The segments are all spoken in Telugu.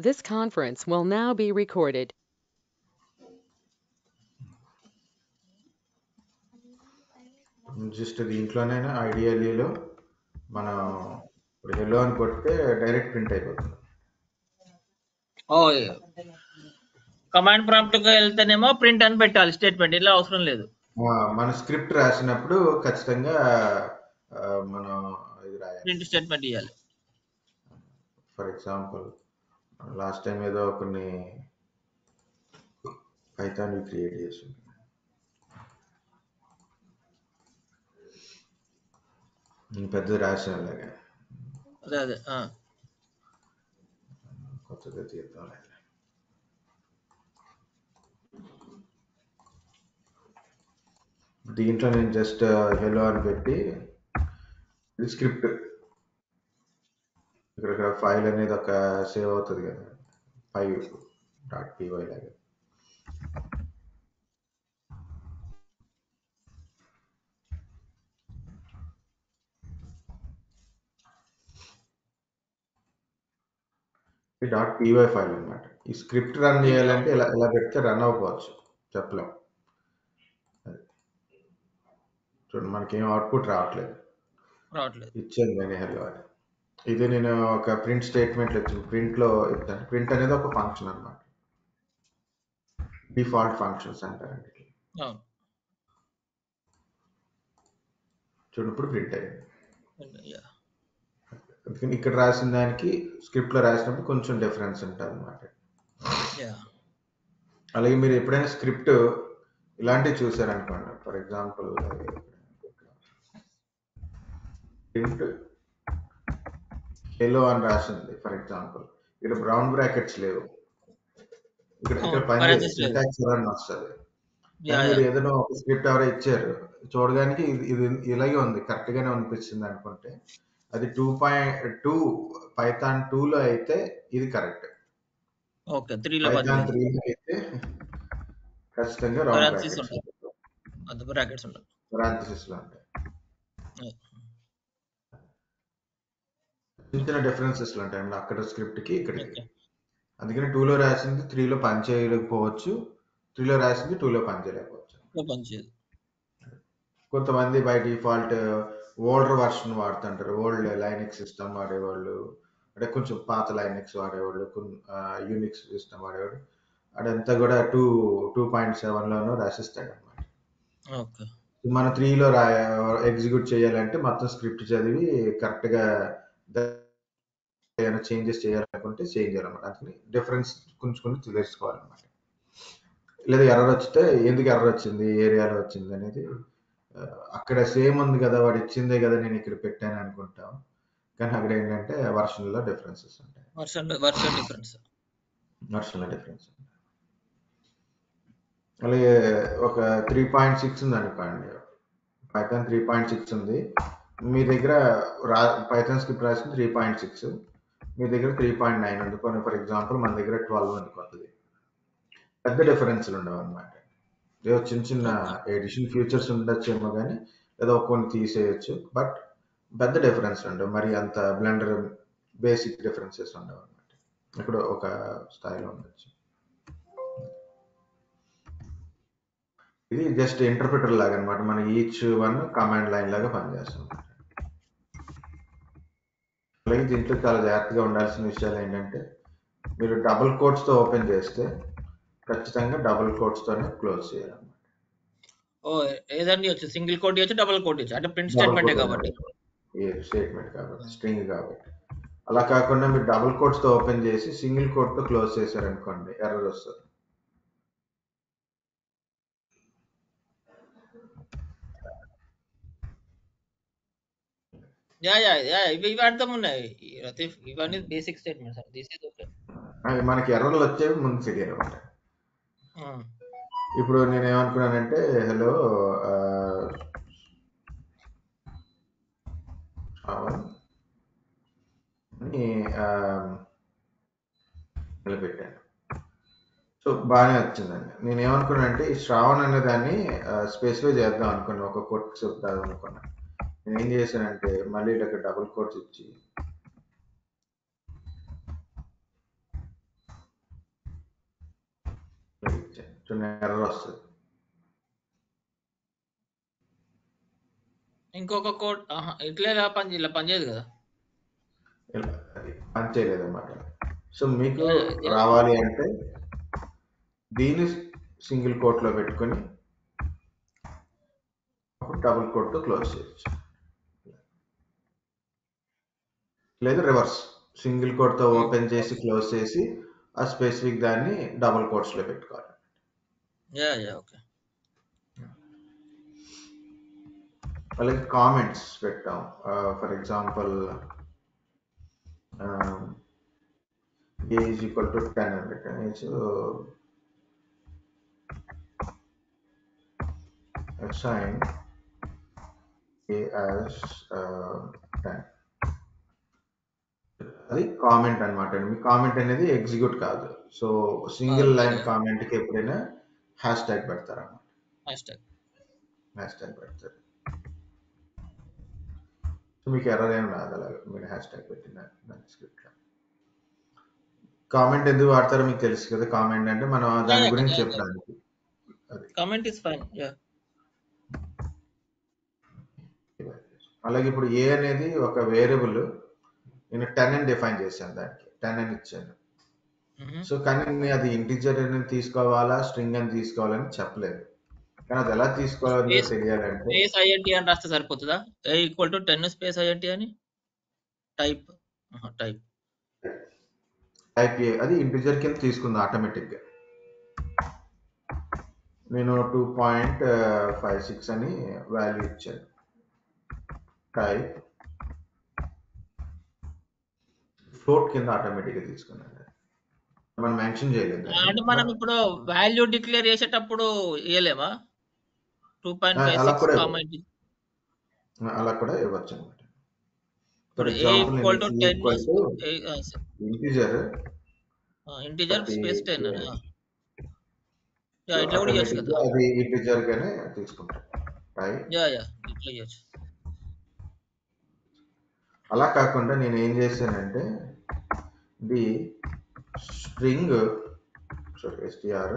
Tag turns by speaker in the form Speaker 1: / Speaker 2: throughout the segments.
Speaker 1: This conference will now be recorded.
Speaker 2: Just దీంట్లోనైనా ఐడియల్లీలో మనం ఇప్పుడు హెల్లో అని కొడితే డైరెక్ట్ ప్రింట్ అయిపోతుంది.
Speaker 3: ఓ కమాండ్ ప్రాంప్ట్ కి వెళ్తేనేమో ప్రింట్ అని పెట్టాలి స్టేట్మెంట్, ఇలా అవసరం లేదు.
Speaker 2: మన స్క్రిప్ట్ రాసినప్పుడు ఖచ్చితంగా మనం ఇది రాయాలి,
Speaker 3: ప్రింట్ స్టేట్మెంట్ ఇవ్వాలి.
Speaker 2: ఫర్ ఎగ్జాంపుల్ లాస్ట్ టైం ఏదో కొన్ని పైథాన్ క్రియేట్ చేసి పెద్దది రాసిన అలాగే
Speaker 3: అదే అదే
Speaker 2: కొత్తగా తీద్దాం. దీంట్లో నేను జస్ట్ హెలో అని పెట్టి ఇది స్క్రిప్ట్, ఇక్కడ ఫైల్ అనేది ఒక సేవ్ అవుతుంది కదా, 5.py లాగా. .py ఫైల్ అన్నమాట. ఈ స్క్రిప్ట్ రన్ చేయాలంటే ఇలా పెడితే రన్ అవ్వకపోవచ్చు, చెప్పలేం. చూడండి మనకేం అవుట్పుట్ రావట్లేదు, ఇచ్చాను కానీ హెల్లో అని. ఇది నేను ఒక ప్రింట్ స్టేట్మెంట్ వచ్చింది, ప్రింట్లో ఇస్తాను. ప్రింట్ అనేది ఒక ఫంక్షన్ అన్నమాట, డిఫాల్ట్ ఫంక్షన్స్ అంటారండి. చూడండి ఇప్పుడు ప్రింట్ అయ్యింది. అందుకని ఇక్కడ రాసిన దానికి స్క్రిప్ట్ లో రాసినప్పుడు కొంచెం డిఫరెన్స్ ఉంటుంది అన్నమాట. అలాగే మీరు ఎప్పుడైనా స్క్రిప్ట్ ఇలాంటివి చూసారనుకోండి, ఫర్ ఎగ్జాంపుల్ ప్రింట్ హెలో అని రాసింది, ఫర్ ఎగ్జాంపుల్ ఇక్కడ బ్రౌన్ బ్రాకెట్స్ లేవు, ఇక్కడ పని సింటాక్స్ ఎర్రర్ అని వస్తుంది. మీరు ఏదైనా ఒక స్క్రిప్ట్ ఎవరో ఇచ్చారు, చూడడానికి ఇది ఇలాగే ఉంది, కరెక్ట్ గానే అనిపిస్తుంది అనుకుంటే అది 2.2 పైథాన్ 2 లో అయితే ఇది కరెక్ట్.
Speaker 3: ఓకే, 3 లో
Speaker 2: పైథాన్ 3 లో అయితే ఖచ్చితంగా రౌండ్ బ్రాకెట్స్ ఉంటాయి, పారాంథసిస్ లో ఉంటాయి. చిన్న డిఫరెన్సెస్ ఉంటాయి అక్కడ స్క్రిప్ట్ కి ఇక్కడికి. అందుకని 2 లో రాసింది 3 లో పని చేయలేకపోవచ్చు, 3 లో రాసింది 2 లో పని చేయలేకపోవచ్చు. కొంతమంది బై డిఫాల్ట్ ఓల్డర్ వర్షన్ వాడుతుంటారు, ఓల్డ్ లైనక్స్ సిస్టమ్ వాడేవాళ్ళు, అంటే కొంచెం పాత లైనక్స్ వాడేవాళ్ళు, యూనిక్స్ సిస్టమ్ వాడేవాడు, అదంతా కూడా 2.7లోనూ రాసిస్తాడు అనమాట. మనం 3లో ఎగ్జిక్యూట్ చేయాలంటే మొత్తం స్క్రిప్ట్ చదివి కరెక్ట్గా ఏమైనా చేంజెస్ చేయాలనుకుంటే చేంజ్ చేయాలన్నమాట. అందుకని డిఫరెన్స్ కొంచెం తెలుసుకోవాలన్నమాట. లేదా ఎర్రర్ వచ్చితే ఎందుకు ఎర్రర్ వచ్చింది, ఏరియాలో వచ్చింది అనేది, అక్కడ సేమ్ ఉంది కదా, వాడు ఇచ్చిందే కదా నేను ఇక్కడ పెట్టాను అనుకుంటాం, కానీ అక్కడ ఏంటంటే వర్షన్లో డిఫరెన్సెస్ ఉంటాయి. వర్షన్లో డిఫరెన్స్. అలాగే ఒక 3.6 ఉంది అనుకోండి, పైథాన్ 3.6 ఉంది, మీ దగ్గర పైథాన్ స్క్రిప్ట్ రాసింది 3.6, మీ దగ్గర 3.9 ఉంది. ఫర్ ఎగ్జాంపుల్ మన దగ్గర 12 ఉంది కొత్తది. పెద్ద డిఫరెన్స్లు ఉండవు అనమాట. ఏదో చిన్న ఎడిషన్ ఫ్యూచర్స్ ఉండొచ్చేమో కానీ ఏదో కొన్ని తీసేయచ్చు, బట్ పెద్ద డిఫరెన్స్ ఉండవు, మరి అంత బ్లెండర్ బేసిక్ డిఫరెన్సెస్ ఉండవు అనమాట. ఇక్కడ ఒక స్థాయిలో ఉండొచ్చు. ఇది జస్ట్ ఇంటర్ప్రిటర్ లాగా అనమాట, మన ఈచ్ వన్ కమాండ్ లైన్ లాగా పనిచేస్తుంది. అలాగే దీంట్లో చాలా జాగ్రత్తగా ఉండాల్సిన విషయాలు ఏంటంటే, మీరు డబుల్ కోట్స్తో ఓపెన్ చేస్తే ఖచ్చితంగా డబుల్ కోట్స్తోనే క్లోజ్ చేయాలన్నమాట.
Speaker 3: ఏదండి వచ్చి సింగిల్ కోట్ ఇవ్వచ్చు, డబుల్ కోట్ ఇవ్వచ్చు, అంటే ప్రింట్ స్టేట్మెంట్ కాబట్టి,
Speaker 2: స్టేట్మెంట్ కాబట్టి, స్ట్రింగ్ కాబట్టి. అలా కాకుండా మీరు డబుల్ కోట్స్తో ఓపెన్ చేసి సింగిల్ కోట్తో క్లోజ్ చేశారనుకోండి, ఎర్రర్ వస్తుంది.
Speaker 3: ఇవి అర్థం ఉన్నాయి ఇవన్నీ బేసిక్ స్టేట్మెంట్స్.
Speaker 2: మనకి ఎర్రర్లు వచ్చేవి ముందు తెలియదు అనమాట. ఇప్పుడు నేను ఏమనుకున్నానంటే హలో అని నిలబెట్టాను, సో బాగానే వచ్చిందండి. నేను ఏమనుకున్నానంటే ఈ శ్రావణ్ అనే దాన్ని స్పెసిఫై చేద్దాం అనుకున్నాను, ఒక కోట్ చెప్తాను అనుకున్నాను. నేను ఏం చేశానంటే మళ్ళీ ఇక్కడ డబుల్ కోట్స్ ఇచ్చి చిన్న ఎర్రర్ వస్తుంది.
Speaker 3: ఇంకొక కోడ్ ఇట్లా పనిచేయదు కదా,
Speaker 2: అది పని చేయలేదన్నమాట. సో మీకు రావాలి అంటే దీన్ని సింగిల్ కోట్లో పెట్టుకొని అప్పుడు డబుల్ కోట్తో క్లోజ్ చేయొచ్చు. లేదా రివర్స్ సింగిల్ కోట్తో ఓపెన్ చేసి క్లోజ్ చేసి ఆ స్పెసిఫిక్ దాన్ని డబుల్ కోట్స్లో పెట్టుకోవాలి.
Speaker 3: ఓకే.
Speaker 2: అలాగే కామెంట్స్ పెట్టాం. For example a is equal to 10 అని పెట్టాను. So assign a as 10. అది కామెంట్ అనమాట. మీ కామెంట్ అనేది ఎగ్జిక్యూట్ కాదు. సో సింగిల్ లైన్ కామెంట్ కి ఎప్పుడైనా హ్యాష్ ట్యాగ్ పెడతారు అన్నమాట. హ్యాష్ ట్యాగ్ పెడతారు. సో మీకు ఎర్రర్ ఏం రాదు అలాగే మీరు హ్యాష్ ట్యాగ్ పెట్టిన స్క్రిప్ట్ లో. కామెంట్ ఎందుకు వాడతారో మీకు తెలుసు కదా. కామెంట్ అంటే మనం దాని గురించి చెప్పడానికి.
Speaker 3: Comment is fine.
Speaker 2: అలాగే ఇప్పుడు ఏ అనేది ఒక వేరియబుల్, నేను 10 అని డిఫైన్ చేశాను, దానికి 10 అని ఇచ్చాను. సో కానీ అది ఇంటిజర్ అని తీసుకోవాలా స్ట్రింగ్ అని తీసుకోవాలని చెప్పలేదు. కానీ అది ఎలా తీసుకోవాలో తెలియాలంటే
Speaker 3: స్పేస్ ఐఎన్టీ అని రాస్తే సరిపోతుందా? a equal to 10 space INT అని టైప్
Speaker 2: ఏ అది ఇంటిజర్ కింద తీసుకుంది ఆటోమేటిక్ గా. నేను 2.56 అని వాల్యూ ఇచ్చాను. టైప్ ఫ్లోట్ కింద ఆటోమేటిక్ గా తీసుకున్నాను, మనం మెన్షన్ చేయలేదు.
Speaker 3: అంటే మనం ఇప్పుడు వాల్యూ డిక్లేర్ చేసేటప్పుడు ఇవ్వలేమా? 2.56
Speaker 2: అలా కూడా ఇవ్వచ్చు అనమాట.
Speaker 3: ఫర్ ఎగ్జాంపుల్ ఇంటిజర్ స్పేస్ 10 ఇట్లా కూడా చేయొచ్చు కదా.
Speaker 2: అది ఇంటిజర్ గానే తీసుకుంటాం.
Speaker 3: ఇట్లా చేయొచ్చు.
Speaker 2: అలా కాకుండా నేను ఏం చేశానంటే ది స్ట్రింగ్ str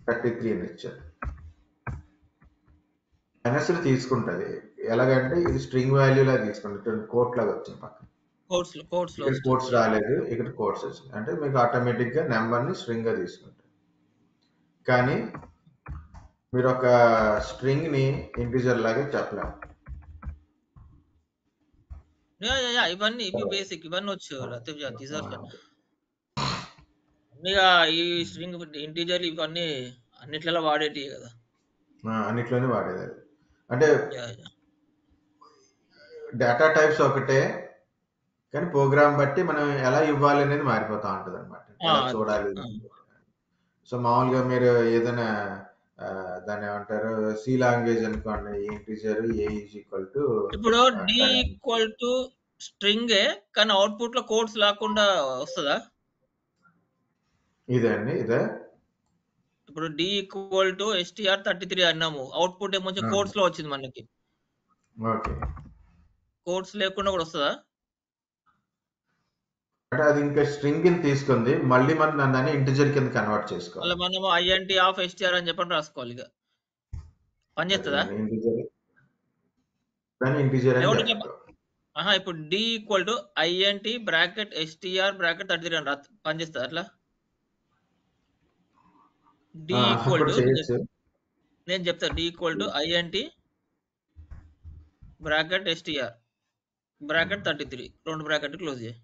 Speaker 2: 33 అని ఇచ్చాను. మైనస్లు తీసుకుంటుంది. ఎలాగంటే ఇది స్ట్రింగ్ వాల్యూ లాగా తీసుకుంటుంది, కోట్ లాగా వచ్చింది పక్కన. ఇక్కడ కోట్స్ రాలేదు, ఇక్కడ కోట్స్ వచ్చింది. అంటే మీకు ఆటోమేటిక్ గా నెంబర్ ని స్ట్రింగ్ గా తీసుకుంటుంది. కానీ మీరు ఒక స్ట్రింగ్ ని ఇంటిజర్ లాగా చెప్పలేము.
Speaker 3: ఇవన్నీ బేసిక్, ఇవన్నీ వచ్చు. ఈ స్ట్రింగ్ ఇంటిజర్ ఇవన్నీ అన్నిట్లలో వాడేటి కదా.
Speaker 2: అన్నిట్లోనే వాడేది. అంటే డేటా టైప్స్ ఒకటే, కానీ ప్రోగ్రామ్ బట్టి మనం ఎలా ఇవ్వాలి అనేది మారిపోతా ఉంటది అనమాట, ఎలా చూడాలి. సో మామూలుగా మీరు ఏదైనా దాన్ని ఏమంటారు, సి లాంగ్వేజ్ అనుకోండి, integer a is equal to
Speaker 3: ఇప్పుడు d ఈక్వల్ టు స్ట్రింగ్ కానీ అవుట్పుట్ లో కోడ్స్ లేకుండా వస్తుందా?
Speaker 2: ఇదే
Speaker 3: ఇప్పుడు d ఈక్వల్ టు str33 అన్నాము, అవుట్పుట్ ఏమో కోడ్స్ లో వచ్చింది మనకి.
Speaker 2: ఓకే,
Speaker 3: కోడ్స్ లేకుండా కూడా వస్తుందా?
Speaker 2: అంటే అది ఇంకా స్ట్రింగ్ కింద తీసుకుంది, మళ్ళీ మనం దాన్ని ఇంటిజర్ కింద కన్వర్ట్ చేసుకోవాలి.
Speaker 3: మనము INT ఆఫ్ str అని చెప్పని రాసుకోవాలి. ఇక పని చేస్తుందా? ఇప్పుడు d equal to INT bracket str bracket 33 అని పని చేస్తుంది అట్లా. d ఈక్వల్ టు నేను చెప్తా, d equal to INT bracket str bracket 33 రెండు బ్రాకెట్ క్లోజ్ చేయి,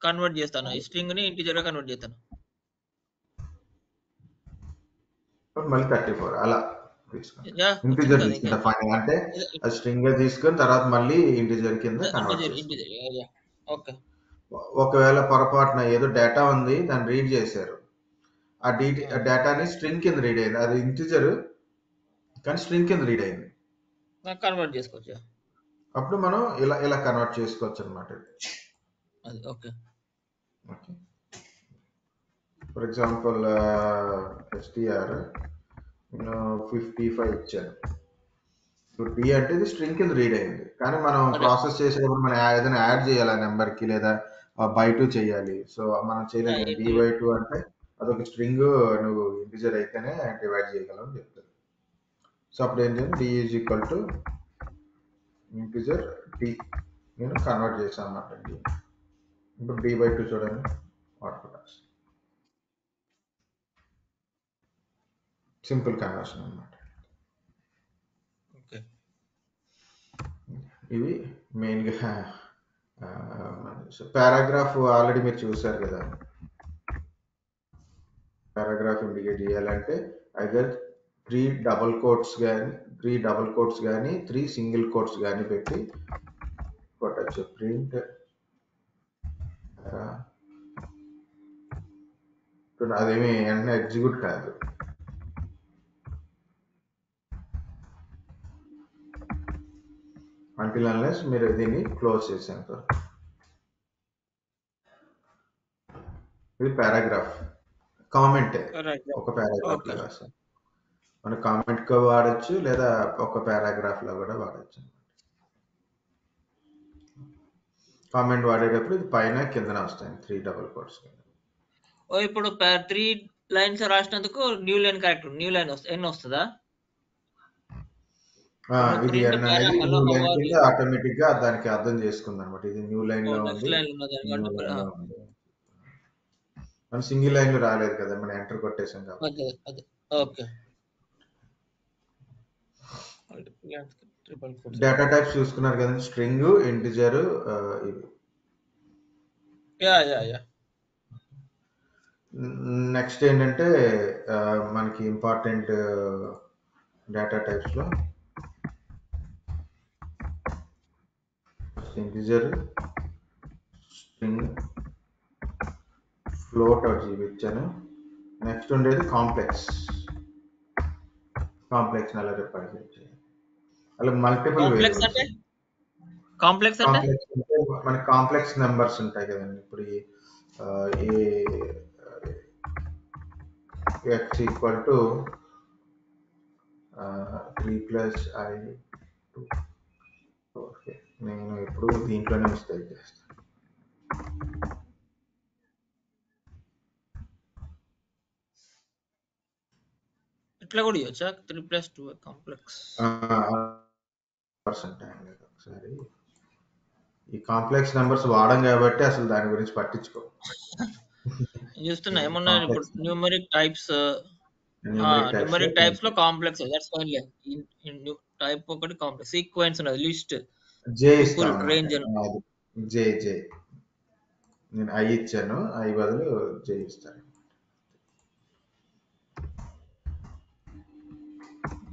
Speaker 3: కన్వర్ట్ చేస్తాను. ఈ స్ట్రింగ్ ని ఇంటిజర్ గా కన్వర్ట్ చేస్తాను.
Speaker 2: మళ్ళీ 34 అలా ఇంటిజర్ తీసుకుంటా ఫైనల్, అంటే స్ట్రింగ్ గా తీసుకొని తర్వాత మళ్ళీ ఇంటిజర్ కింద కన్వర్ట్ చేస్తాను. ఒకవేళ పొరపాటున ఏదో డేటా ఉంది, దాన్ని రీడ్ చేశారు, ఆ డేటాని స్ట్రింగ్ కింద రీడ్ అయింది, అది ఇంటిజర్ కానీ స్ట్రింగ్ కింద రీడ్ అయింది,
Speaker 3: కన్వర్ట్ చేసుకోవచ్చు.
Speaker 2: అప్పుడు మనం ఇలా కన్వర్ట్ చేసుకోవచ్చు అనమాట. ఫర్ ఎగ్జాంపుల్ str 55 ఇచ్చాను. ఇప్పుడు d అంటే ఇది స్ట్రింగ్ కింద రీడ్ అయింది, కానీ మనం ప్రాసెస్ చేసేటప్పుడు మనం ఏదైనా యాడ్ చేయాలి నెంబర్ కి, లేదా by 2 చేయాలి. సో మనం చేయలేదు, d by 2 అంటే అదొక స్ట్రింగ్ నువ్వు ఇంటిజర్ అయితేనే డివైడ్ చేయగలవు అని చెప్తారు. సో అప్పుడు ఏం చేయాలి, D is equal to integer D నేను కన్వర్ట్ చేశాను అన్నమాట. డి ఇప్పుడు d/2 చూడండి అవుట్పుట్ వస్తుంది. సింపుల్ కన్వర్షన్ అన్నమాట. ఇవి మెయిన్గా పారాగ్రాఫ్ ఆల్రెడీ మీరు చూసారు కదా. పారాగ్రాఫ్ ఇండికేట్ చేయాలంటే ఐదర్ 3 డబుల్ కోట్స్ కానీ 3 సింగిల్ కోట్స్ కానీ పెట్టి కొట్టచ్చు. ప్రింట్ అదేమి వెంటనే ఎగ్జిక్యూట్ కాదు. అంటిల్ అన్లెస్ మీరు దీన్ని క్లోజ్ చేసేంత. ఇది పారాగ్రాఫ్. కామెంట్ ఒక పారాగ్రాఫ్ లో రాస్తాం. మన కామెంట్ గా వాడచ్చు లేదా ఒక పారాగ్రాఫ్ లో కూడా వాడచ్చు. కామెంట్ వాడేటప్పుడు ఇది పైన కిందన వస్తాయి 3 డబుల్ కోట్స్.
Speaker 3: ఇప్పుడు 3 లైన్స్ రాసినందుకు new line character new line ఎన్ని వస్తుందా?
Speaker 2: ఇది ఆటోమేటిక్ గా దానికి అర్థం చేసుకుంది అనమాట. ఇది న్యూ లైన్ లో ఉంది, మన సింగిల్ లైన్ లో రాలేదు కదా, మనం ఎంటర్ కొట్టేసాం కాబట్టి. డేటా టైప్స్ చూసుకున్నారు కదండి, స్ట్రింగ్, ఇంటిజర్, ఇవి. నెక్స్ట్ ఏంటంటే మనకి ఇంపార్టెంట్ డేటా టైప్స్ లో ఇంటిజర్, స్ట్రింగ్, ఫ్లోట్ చూపించాను. నెక్స్ట్ ఉండేది కాంప్లెక్స్ అలా రిప్రజెంట్ చేయాలి. అలా మల్టిపుల్ వేరియబుల్స్.
Speaker 3: కాంప్లెక్స్ అంటే
Speaker 2: మనకి కాంప్లెక్స్ నెంబర్స్ ఉంటాయి కదండి. ఇప్పుడు x equal to 3 + i2. Okay, నేను ఇప్పుడు దీంట్లోనే మిస్టేక్ చేస్తాను.
Speaker 3: ఇట్లా కూడా ఇవ్వచ్చా? 3 + 2 కాంప్లెక్స్
Speaker 2: ఒకసారి ఈ కాంప్లెక్స్ నెంబర్స్ వాడం కాబట్టి అసలు దాని గురించి పట్టించుకో.
Speaker 3: చూస్తున్నా ఏమన్నా ఇప్పుడు న్యూమరిక్ టైప్స్ లో కాంప్లెక్స్ దట్స్ ఫైన్. టైప్ ఒకటి కాంప్లెక్స్. సీక్వెన్స్ ఉన్నది, లిస్ట్, రేంజ్.
Speaker 2: జే నేను ఐ ఇచ్చాను, ఐ బదులు జే ఇస్తాను.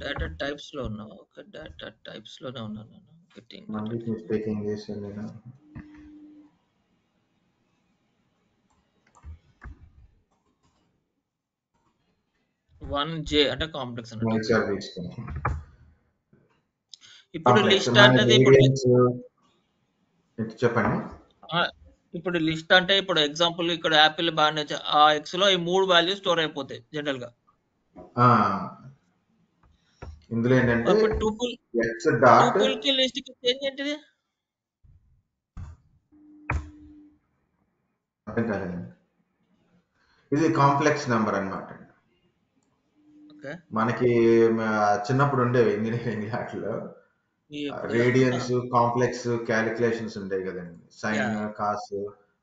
Speaker 3: డేటా టైప్స్ లో ఉన్నా. ఓకే, డేటా టైప్స్ లోనే ఉన్నాను నేను.
Speaker 2: మిస్టేక్ ఏం చేశాను నేను?
Speaker 3: వన్ జే అంటే కాంప్లెక్స్ అన్నట్టు. ఇప్పుడు లిస్ట్ అంటే
Speaker 2: చెప్పండి.
Speaker 3: ఇప్పుడు లిస్ట్ అంటే ఇప్పుడు ఎగ్జాంపుల్ ఇక్కడ యాపిల్ బాగానే ఆ ఎక్స్ లో ఈ 3 వాల్యూస్ స్టోర్ అయిపోతాయి జనరల్ గా.
Speaker 2: ఇందులో ఏంటంటే
Speaker 3: టూపుల్ కి లిస్ట్ కి చేంజ్ ఏంటిది?
Speaker 2: అర్థం కాలేదండి. ఇది కాంప్లెక్స్ నెంబర్ అన్నమాట. మనకి చిన్నప్పుడు ఉండేవి ఇంజనీరింగ్ వాటిలో రేడియన్స్, కాంప్లెక్స్ క్యాలిక్యులేషన్స్ ఉంటాయి కదండి, సైన్, కాస్.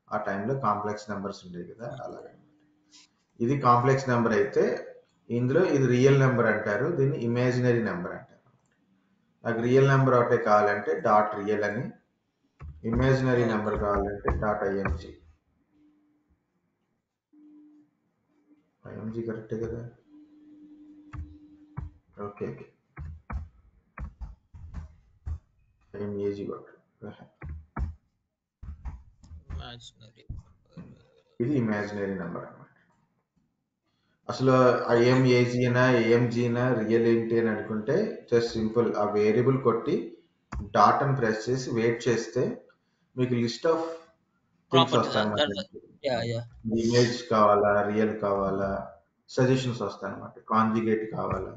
Speaker 2: ఆ టైంలో కాంప్లెక్స్ నెంబర్స్ ఉండేవి కదా, అలాగే. ఇది కాంప్లెక్స్ నెంబర్ అయితే ఇందులో ఇది రియల్ నెంబర్ అంటారు, దీన్ని ఇమాజినరీ నెంబర్ అంటారు. నాకు రియల్ నెంబర్ ఒకటే కావాలంటే డాట్ రియల్ అని, ఇమాజినరీ నెంబర్ కావాలంటే డాట్ ఐఎంజీ. ఐఎంజీ కరెక్టే కదా? ఓకే, ఇది ఇమాజినరీ నెంబర్ అన్నమాట. అసలు ఐఎంఏజీనా ఏఎంజీనా రియల్ ఏంటి అని అనుకుంటే జస్ట్ సింపుల్ ఆ వేరియబుల్ కొట్టి డాట్ అని ప్రెస్ చేసి వెయిట్ చేస్తే మీకు లిస్ట్ ఆఫ్ థింగ్స్ వస్తాయి. ఇమేజ్ కావాలా, రియల్ కావాలా, సజెషన్స్ వస్తాయి అన్నమాట. కాంజుగేట్ కావాలా,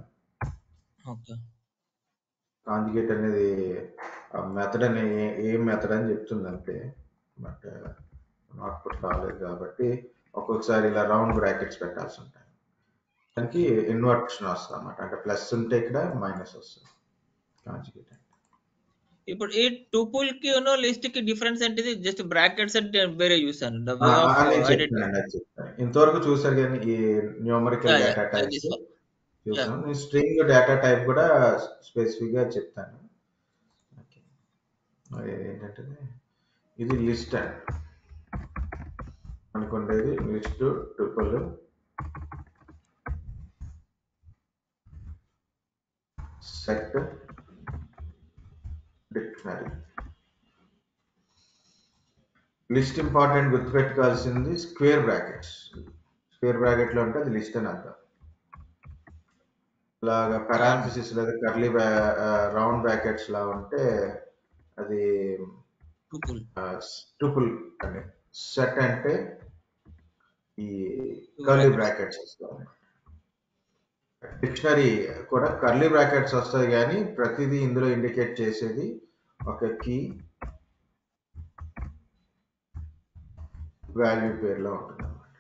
Speaker 2: కాంజుగేట్ అనేది మెథడ్ అని ఏం మెథడ్ అని చెప్తుంది అంతే, బట్ అవుట్పుట్ కాలేదు కాబట్టి ఒక్కొక్కసారి ఇలా రౌండ్ బ్రాకెట్స్ పెట్టాల్సి ఉంటాయి. దానికి ఇన్వర్షన్ వస్తుంది అన్నమాట. అంటే ప్లస్ ఉంటే ఇక్కడ మైనస్ వస్తుంది. కాంజుగేట్
Speaker 3: ఇప్పుడు ఈ టూపుల్ కి లిస్ట్ కి డిఫరెన్స్ ఏంటిది? జస్ట్ బ్రాకెట్స్ అంటే వేరే చూసాను.
Speaker 2: నేను చెప్తానండి, అది చెప్తాను. ఇంతవరకు చూసారు కానీ ఈ న్యూమరికల్ డేటా టైప్స్ చూసాను. నేను స్ట్రింగ్ డేటా టైప్ కూడా స్పెసిఫిక్ గా చెప్తాను. ఏంటంటే ఇది లిస్ట్ అండి, అనుకుండేది list triple set dictionary. List important గుర్తుపెట్టుకోవాల్సింది స్క్వేర్ బ్రాకెట్స్. స్క్వేర్ బ్రాకెట్ లో ఉంటే అది లిస్ట్ అని అర్థం. ఇలాగా పారాంథసిస్ లేదా కర్లీ రౌండ్ బ్రాకెట్స్ లా ఉంటే అది ట్రిపుల్ అని. సెట్ అంటే ఈ కర్లీ బ్రాకెట్స్ వస్తాయి. డిక్షనరీ కూడా కర్లీ బ్రాకెట్స్ వస్తాయి, కానీ ప్రతిదీ ఇందులో ఇండికేట్ చేసేది ఒక కీ వాల్యూ పేరులో ఉంటుంది అన్నమాట.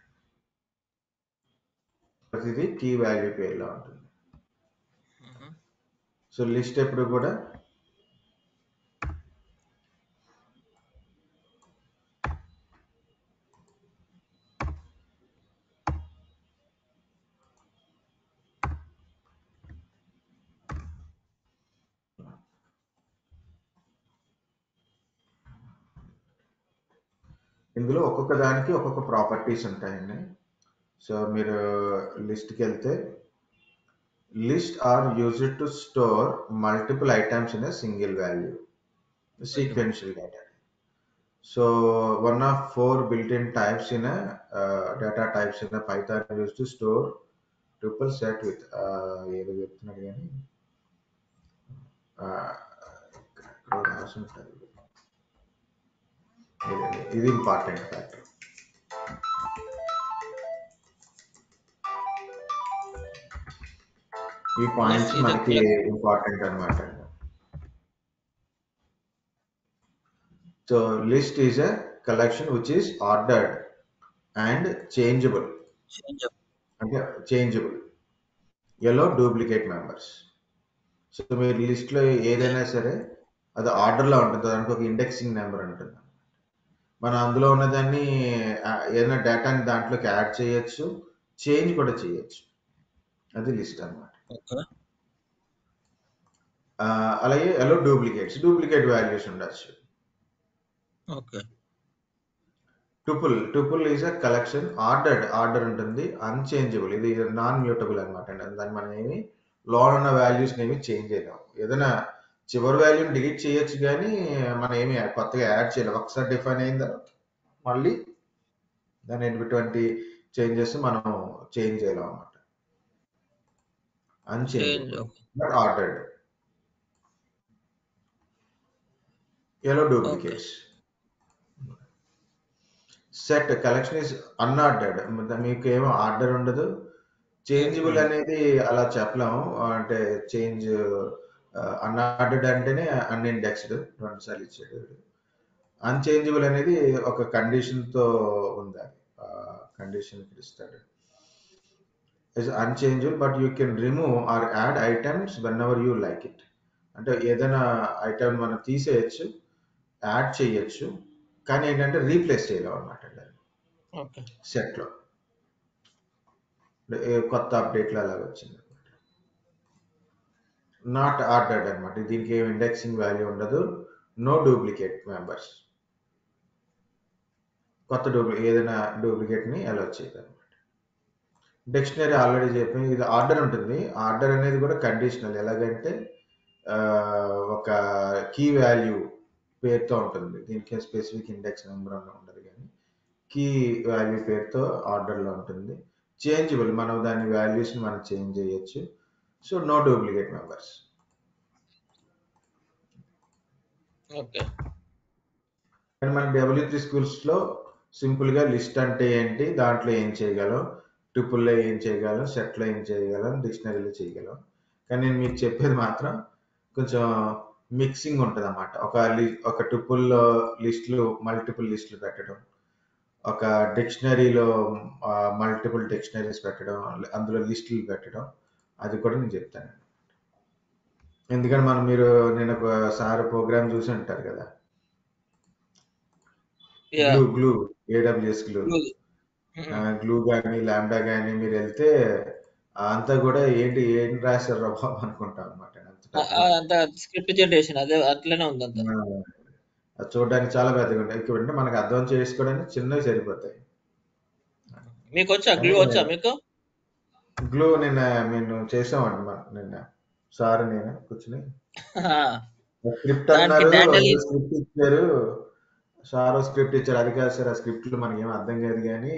Speaker 2: ప్రతిదీ కీ వాల్యూ పేరులో ఉంటుంది. సో లిస్ట్ ఎప్పుడు కూడా ఇందులో ఒక్కొక్క దానికి ఒక్కొక్క ప్రాపర్టీస్ ఉంటాయండి. సో మీరు లిస్ట్కి వెళ్తే list are used to store multiple items in a single value, sequential data. So one of 4 built-in types in a data types in a Python used to store tuple set with ఏదో చెప్తున్నాడు కానీ రాసి ఉంటుంది. ఇది ఇంపార్టెంట్ ఫ్యాక్టర్. ఈ పాయింట్స్ మనకి ఇంపార్టెంట్ అన్నమాట. So list is a collection which is ordered and changeable. అంటే చేంజబుల్ ఎలో డూప్లికేట్ మెంబర్స్. సో మీరు లిస్ట్ లో ఏదైనా సరే అది ఆర్డర్ లో ఉంటుంది, దానికి ఒక ఇండెక్సింగ్ నెంబర్ ఉంటుంది. మనం అందులో ఉన్నదాన్ని ఏదైనా డేటాని దాంట్లోకి యాడ్ చేయొచ్చు, చేంజ్ కూడా చేయొచ్చు. అది లిస్ట్ అన్నమాట. అలాగే ఎలో డూప్లికేట్ వాల్యూస్ ఉండొచ్చు. Tuple is a collection order ఉంటుంది, అన్చేంజబుల్. ఇది నాన్ మ్యూటబుల్ అనమాట. దాన్ని మనం ఏమి లోన్ ఉన్న వాల్యూస్ ఏమి చేంజ్ చేయలేము. ఏదైనా చివరి వాల్యూని డిలీట్ చేయొచ్చు, కానీ మనం ఏమి కొత్తగా యాడ్ చేయలేము. ఒకసారి డిఫైన్ అయిన తర్వాత మళ్ళీ దాని ఎటువంటి చేంజెస్ మనం చేంజ్ చేయలేము అనమాట. Unchangeable but ordered. Allow duplicates. Set collection is unordered, మీకు ఏమో ఆర్డర్ ఉండదు. చేంజబుల్ అనేది అలా చెప్పలేము. అంటే చేంజ్ అన్ఆర్డర్డ్ అంటేనే అన్ఇండెక్స్డ్, 2 సార్లు ఇచ్చాడు. అన్చేంజబుల్ అనేది ఒక కండిషన్ తో ఉంది, కండిషన్ ఇస్తాడు. Is unchangeable but you can remove are add items when ever you like it. అంటే ఏదైనా ఐటమ్ మనం తీసేయచ్చు, యాడ్ చేయొచ్చు, కానీ ఏంటంటే రీప్లేస్ చేయలేము అనమాట. సెట్ లో కొత్త అప్డేట్లు అలాగ వచ్చింది. నాట్ ఆర్డర్డ్ అనమాట. దీనికి ఏం ఇండెక్సింగ్ వాల్యూ ఉండదు. No duplicate members. కొత్త ఏదైనా డూప్లికేట్ ని అలో చేయదు అనమాట. డిక్షనరీ ఆల్రెడీ చెప్పి ఇది ఆర్డర్ ఉంటుంది. ఆర్డర్ అనేది కూడా కండిషనల్. ఎలాగంటే ఒక కీ వాల్యూ పేరుతో ఉంటుంది. దీనికి స్పెసిఫిక్ ఇండెక్స్ నెంబర్ అన్న ఉండదు, కానీ కీ వాల్యూ పేరుతో ఆర్డర్లో ఉంటుంది. చేంజబుల్, మనం దాని వాల్యూస్ని మనం చేంజ్ చేయొచ్చు. So no duplicate members. మన W3 స్కూల్స్లో సింపుల్గా లిస్ట్ అంటే ఏంటి, దాంట్లో ఏం చేయగలం, ట్రిపుల్లో ఏం చేయగలం, సెట్లో ఏం చేయగలం, డిక్షనరీలో చేయగలం. కానీ నేను మీకు చెప్పేది మాత్రం కొంచెం మిక్సింగ్ ఉంటుంది అన్నమాట. ఒక ట్రిపుల్ లిస్టులు మల్టిపుల్ లిస్టులు పెట్టడం, ఒక డిక్షనరీలో మల్టిపుల్ డిక్షనరీస్ పెట్టడం, అందులో లిస్టులు పెట్టడం, అది కూడా నేను చెప్తాను. ఎందుకంటే మీరు నేను ఒక సార్ ప్రోగ్రామ్ చూసి ఉంటారు కదా, గ్లూ ఏడబ్ల్యూఎస్ గ్లూ కానీ ల్యాండా కానీ మీరు వెళ్తే అంతా కూడా ఏంటి ఏం రాశారు బాబు అనుకుంటాం అనమాట.
Speaker 3: స్క్రిప్ట్ జనరేషన్ అదే అట్లనే ఉంది.
Speaker 2: అది చూడడానికి చాలా పెద్దగా ఉంటాయి. అంటే మనకు అర్థం చేసుకోవడానికి చిన్నవి సరిపోతాయి.
Speaker 3: మీకు వచ్చా గ్లూ? వచ్చా మీకు
Speaker 2: గ్లూ? నేను చేసామండి నిన్న సార్ నేను కూర్చుని స్క్రిప్ట్ అన్నారు, స్క్రిప్ట్ ఇచ్చారు సార్, స్క్రిప్ట్ ఇచ్చారు. అది కాదు సార్, ఆ స్క్రిప్ట్లు మనకి ఏం అర్థం కాదు కానీ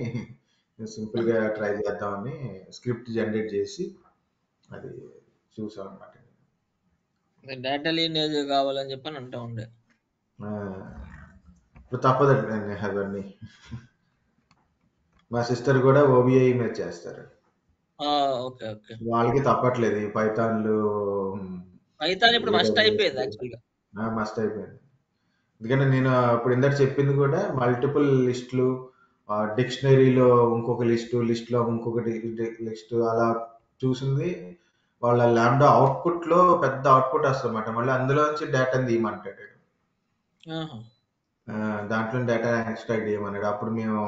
Speaker 2: సింపుల్ గా ట్రై చేద్దామని స్క్రిప్ట్ జనరేట్ చేసి అది చూసాం అనమాట.
Speaker 3: డేటా లీనేజ్ కావాలని చెప్పని అంటూ ఉండే.
Speaker 2: ఇప్పుడు తప్పదండి అవన్నీ. మా సిస్టర్ కూడా ఓబిఐ మీద చేస్తారు. వాళ్ళకి తప్పట్లేదు ఈ పైథాన్లు.
Speaker 3: పైథాన్ ఇప్పుడు మస్ట్ అయిపోయింది యాక్చువల్గా.
Speaker 2: మస్ట్ అయిపోయింది. ఎందుకంటే నేను ఇప్పుడు ఇందాక చెప్పింది కూడా మల్టిపుల్ లిస్టులు, డిక్షనరీలో ఇంకొక లిస్టులో ఇంకొకటి లిస్టు అలా చూసింది. వాళ్ళ ల్యాండా అవుట్పుట్ లో పెద్ద అవుట్పుట్ వస్తుంది అన్నమాట. మళ్ళీ అందులోంచి డేటాని తీయమంటాడు, దాంట్లో డేటా ఎక్స్ట్రాక్ట్ చేయమన్నాడు. అప్పుడు మేము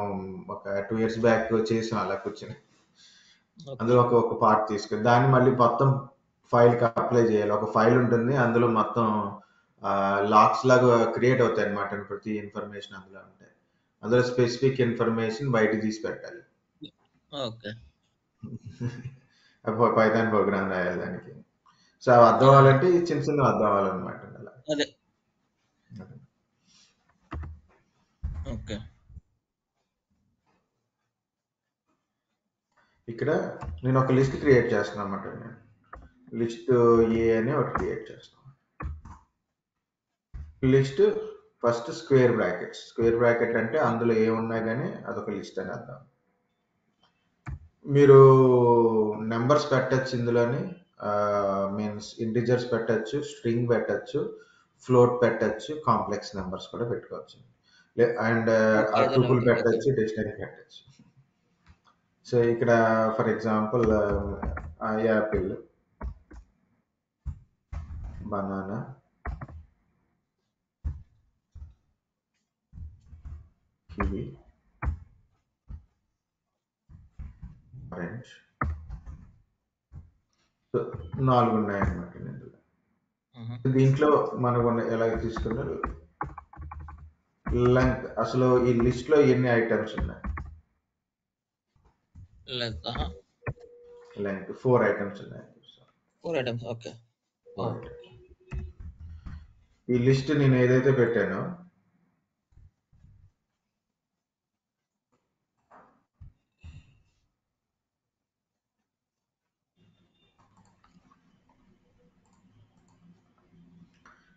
Speaker 2: ఒక 2 years బ్యాక్ చేసాం అలా కూర్చొని. అందులో ఒక పార్ట్ తీసుకుని దాన్ని మళ్ళీ మొత్తం ఫైల్ కి అప్లై చేయాలి. ఒక ఫైల్ ఉంటుంది, అందులో మొత్తం లాక్స్ లాగా క్రియేట్ అవుతాయి అనమాట. ప్రతి ఇన్ఫర్మేషన్ అందులో ఉంటాయి. అందులో స్పెసిఫిక్ ఇన్ఫర్మేషన్ బయట తీసి పెట్టాలి. పైథాన్ ప్రోగ్రామ్ రాయాలి దానికి. సో అవి అర్థం అవ్వాలంటే చిన్న చిన్న అర్థం అవ్వాలన్నమాట.
Speaker 3: అలా
Speaker 2: ఇక్కడ నేను ఒక లిస్ట్ క్రియేట్ చేస్తున్నాను అన్నమాట. నేను లిస్ట్ ఏ అని ఒకటి క్రియేట్ చేస్తాను. List first square brackets. Square bracket అంటే అందులో ఏమున్నా కానీ అదొక లిస్ట్ అని అర్థం. మీరు నెంబర్స్ పెట్టచ్చు ఇందులోని, మీన్స్ ఇంటిజర్స్ పెట్టచ్చు, స్ట్రింగ్ పెట్టచ్చు, ఫ్లోట్ పెట్టచ్చు, కాంప్లెక్స్ నెంబర్స్ కూడా పెట్టుకోవచ్చు, అండ్ ట్యూపుల్ పెట్టచ్చు, డిక్షనరీ పెట్టచ్చు. సో ఇక్కడ for example Apple, banana, kiwi, orange, 4 ఉన్నాయన్నమాట. దీంట్లో మనం ఎలా తీసుకున్నారు లెంగ్త్, అసలు ఈ లిస్ట్ లో ఎన్ని ఐటమ్స్ ఉన్నాయి? లెంగ్త్ 4 ఐటమ్స్ ఉన్నాయి.
Speaker 3: 4 ఐటమ్స్. ఓకే.
Speaker 2: ఈ లిస్ట్ నేను ఏదైతే పెట్టానో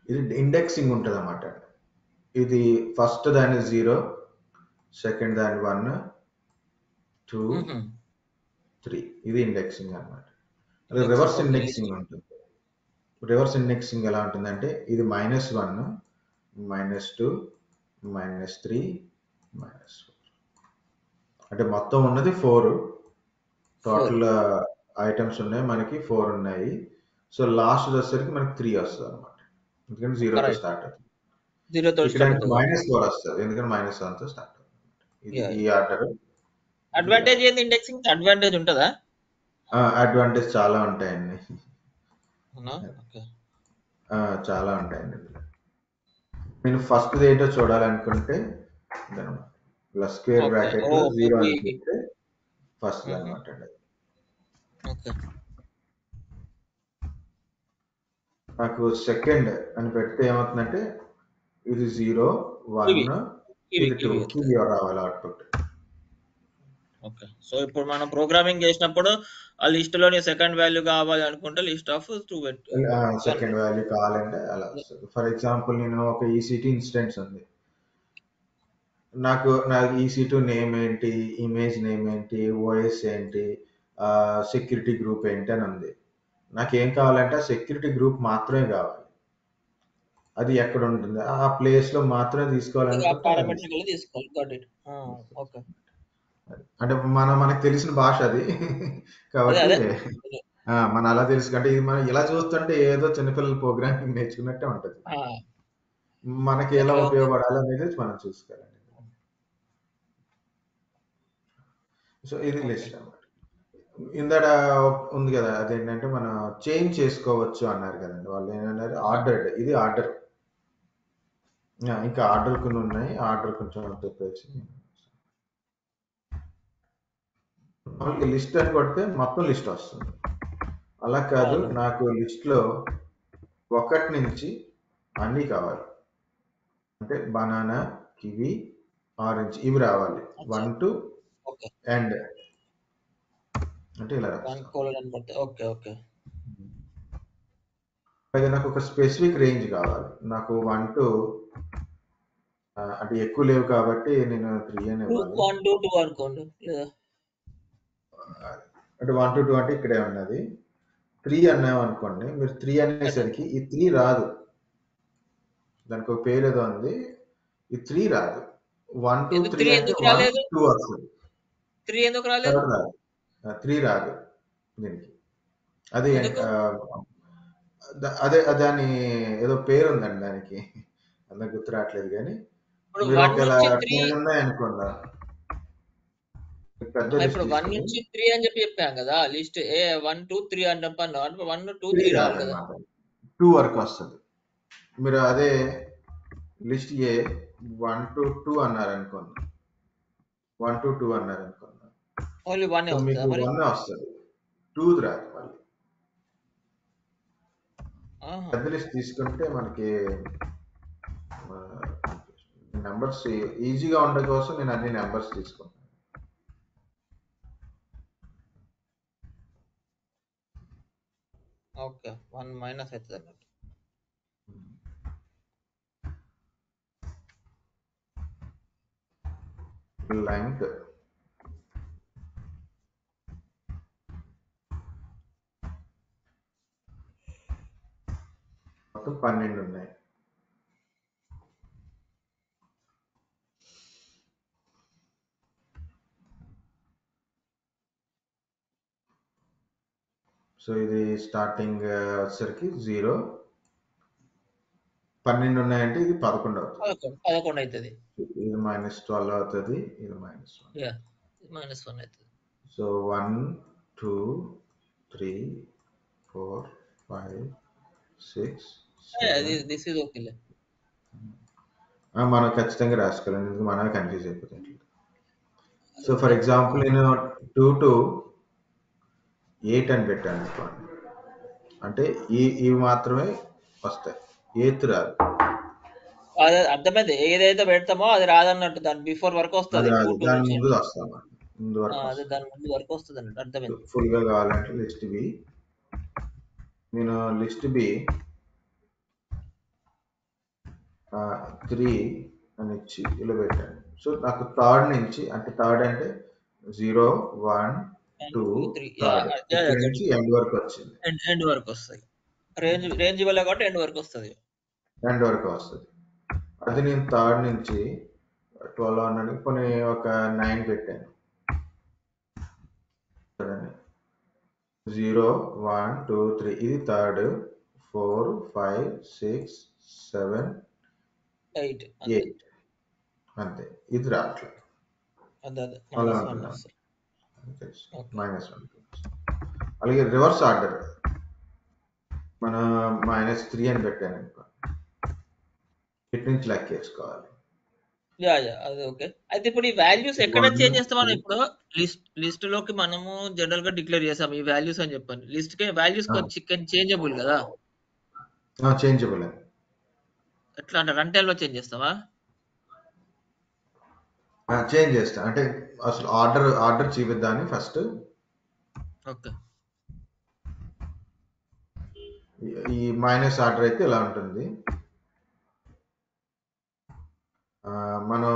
Speaker 2: ఇది ఇండెక్సింగ్ ఉంటుంది అన్నమాట. ఇది ఫస్ట్ దాని 0, సెకండ్ దాని 1, 2, 3. ఇది ఇండెక్సింగ్ అన్నమాట. రివర్స్ ఇండెక్సింగ్ ఉంటుంది. రివర్స్ ఇండెక్సింగ్ ఎలా ఉంటుందంటే ఇది -1, -2, -3, -4. అంటే మొత్తం ఉన్నది 4. టోటల్ ఐటమ్స్ ఉన్నాయి మనకి 4 ఉన్నాయి. సో లాస్ట్ వచ్చేసరికి మనకి 3 వస్తుంది అనమాట. ఎందుకంటే 0తో స్టార్ట్ అవుతుంది. -4 వస్తుంది ఎందుకంటే -1తో స్టార్ట్ అవుతుంది. ఈ ఆర్డర్.
Speaker 3: అడ్వాంటేజ్ ఏంది ఇండెక్సింగ్? అడ్వాంటేజ్ ఉంటుందా?
Speaker 2: అడ్వాంటేజ్ చాలా ఉంటాయండి. చాలా ఉంటాయండి. నేను ఫస్ట్ ఏంటో చూడాలనుకుంటే స్క్వేర్ బ్రాకెట్ 0 అనుకుంటే ఫస్ట్ అనమాట. నాకు సెకండ్ అని పెడితే ఏమవుతుందంటే ఇది 0, 1, ఇది 2 రావాలి అవుట్పుట్.
Speaker 3: ఓకే. సో ఇప్పుడు మనం ప్రోగ్రామింగ్ చేసినప్పుడు ఆ లిస్ట్ లోని సెకండ్ వాల్యూ కావాలి అనుకుంటే లిస్ట్ ఆఫ్ 2
Speaker 2: సెకండ్ వాల్యూ కావాలంటే అలా వస్తుంది. ఫర్ ఎగ్జాంపుల్ నేను ఒక EC2 ఇన్స్టెన్స్ ఉంది, నాకు EC2 నేమ్ ఏంటి, ఇమేజ్ నేమ్ ఏంటి, ఓఎస్ ఏంటి, సెక్యూరిటీ గ్రూప్ ఏంటి అని ఉంది. నాకేం కావాలంటే సెక్యూరిటీ గ్రూప్ మాత్రమే కావాలి. అది ఎక్కడ ఉంటుంది ఆ ప్లేస్ లో మాత్రమే తీసుకోవాలనుకుంటే
Speaker 3: పారామెట్రికల్ తీసుకోవాలి. Got it. ఓకే.
Speaker 2: అంటే మనకు తెలిసిన భాష అది కాబట్టి
Speaker 3: అదే
Speaker 2: మన అలా తెలుసు అంటే ఇది మనం ఇలా చూస్తుంటే ఏదో చిన్నపిల్లల ప్రోగ్రామింగ్ నేర్చుకున్నట్టే ఉంటది. మనకి ఎలా
Speaker 3: అట్లా
Speaker 2: ఉపయోగపడాలి అనేది మనం చూసుకోవాలండి. సో ఇది లిస్ట్ అన్నమాట. ఇందాక ఉంది కదా అదేంటంటే మనం చేంజ్ చేసుకోవచ్చు అన్నారు కదండి వాళ్ళు ఏమన్నారు ఆర్డర్ ఇది ఆర్డర్ ఇంకా ఆర్డర్ కొన్ని ఉన్నాయి ఆర్డర్ కొంచెం చెప్పేసి లిస్ట్ అని కొడితే మొత్తం లిస్ట్ వస్తుంది అలా కాదు నాకు లిస్ట్ లో 1 నుంచి అన్ని కావాలి అంటే బనానా కివి ఆరెంజ్ ఇవి రావాలి 1 to end అంటే ఇలా
Speaker 3: ఓకే ఓకే.
Speaker 2: పైగా నాకు ఒక స్పెసిఫిక్ రేంజ్ కావాలి నాకు 1 to అంటే ఎక్కువ లేవు కాబట్టి నేను 3 అని ఇవ్వాలి
Speaker 3: 1 to 2 అనుకోండి లేదా
Speaker 2: అంటే 1 to 2 అంటే ఇక్కడే ఉన్నది 3 అన్నాం అనుకోండి మీరు 3 అనేసరికి ఈ 3 రాదు దానికి ఒక పేరు ఏదో ఉంది ఈ 3 రాదు 1 to 3 అంటే 1 2 వస్తుంది
Speaker 3: 3 ఎందుకు రాలేదు
Speaker 2: 3 రాదు దీనికి అది అదే దాని ఏదో పేరు ఉందండి దానికి అందరికి గుర్తు రావట్లేదు కానీ మీరు ఒకవేళ ఉన్నాయనుకోండి
Speaker 3: ఇప్పుడు 1 నుంచి 3 అని చెప్పాం కదా లిస్ట్ 1 2 3 అంటే 1 2 3 రావాలి కదా
Speaker 2: 2 వరకు వస్తుంది మీరు అదే లిస్ట్ ఏ 1 to 2 అన్నారు అనుకోండి 1 to 2 అన్నారు అనుకోండి
Speaker 3: ఓన్లీ 1
Speaker 2: మీకు 1 వస్తుంది 2 రాదు మళ్ళీ పెద్ద లిస్ట్ తీసుకుంటే మనకి నెంబర్స్ ఈజీగా ఉండే కోసం నేను అన్ని నెంబర్స్ తీసుకుంటాను
Speaker 3: ఓకే 1 మైనస్ అవుతుంది అన్నట్టు
Speaker 2: length మొత్తం 12 ఉన్నాయి సో ఇది స్టార్టింగ్ వచ్చేసరికి 0 12 ఉన్నాయంటే ఇది 11 అవుతుంది
Speaker 3: 11 అవుతుంది
Speaker 2: ఇది -12 అవుతుంది ఇది -1
Speaker 3: అవుతుంది
Speaker 2: సో 1 2 3 4 5 6
Speaker 3: దిస్ ఇస్ ఓకే
Speaker 2: మనం ఖచ్చితంగా రాసుకోవాలి ఎందుకంటే మనమే కన్ఫ్యూజ్ అయిపోతుంది సో ఫర్ ఎగ్జాంపుల్ నేను 2 to 8 అని పెట్టాను అనుకోండి అంటే ఇవి మాత్రమే వస్తాయి 8 రాదు
Speaker 3: అదే అర్థమైంది ఏదైతే పెడతామో అది రాదన్నట్టు దాని బిఫోర్ వరకు వస్తుంది
Speaker 2: దాని ముందు వస్తాం ముందు వరకు
Speaker 3: దాని ముందు వరకు వస్తుంది అన్నట్టు అర్థమైంది
Speaker 2: ఫుల్ గా కావాలంటే లిస్ట్ బి నేను లిస్ట్ బి 3 అని ఇచ్చి ఇలా పెట్టాను సో నాకు థర్డ్ నుంచి అంటే థర్డ్ అంటే 0 1 2 3 నుంచి ఎండ్ వరకు వచ్చింది
Speaker 3: ఎండ్ వరకు వస్తాయి రేంజ్ వల్ల కాబట్టి ఎండ్ వరకు వస్తుంది
Speaker 2: అది నేను థర్డ్ నుంచి 12 అన్నాడు కొన్ని ఒక 9 పెట్టాను 0 1 2 3 ఇది థర్డ్ 4 5 6 7 8 అంతే ఇది రావట్లేదు -1 అలాగే రివర్స్ ఆర్డర్ మనం -3 అని పెట్టాను అనుకో ఇటు నుంచి లెక్కేసుకోవాలి
Speaker 3: అది ఓకే అయితే ఇప్పుడు ఈ వాల్యూస్ ఎక్కడ చేంజ్ చేస్తామని ఇప్పుడు లిస్ట్ లోకి మనము జనరల్ గా డిక్లేర్ చేసాం ఈ వాల్యూస్ అని చెప్పండి లిస్ట్ కి వాల్యూస్ చేంజబుల్ కదా
Speaker 2: చేంజబుల్
Speaker 3: ఎట్లా అంటే రన్ టైమ్ లో చేంజ్ చేస్తావా
Speaker 2: చేంజ్ చేస్తా అంటే అసలు ఆర్డర్ చూపిద్దాన్ని ఫస్ట్
Speaker 3: ఓకే
Speaker 2: ఈ మైనస్ ఆర్డర్ అయితే ఇలా ఉంటుంది మనం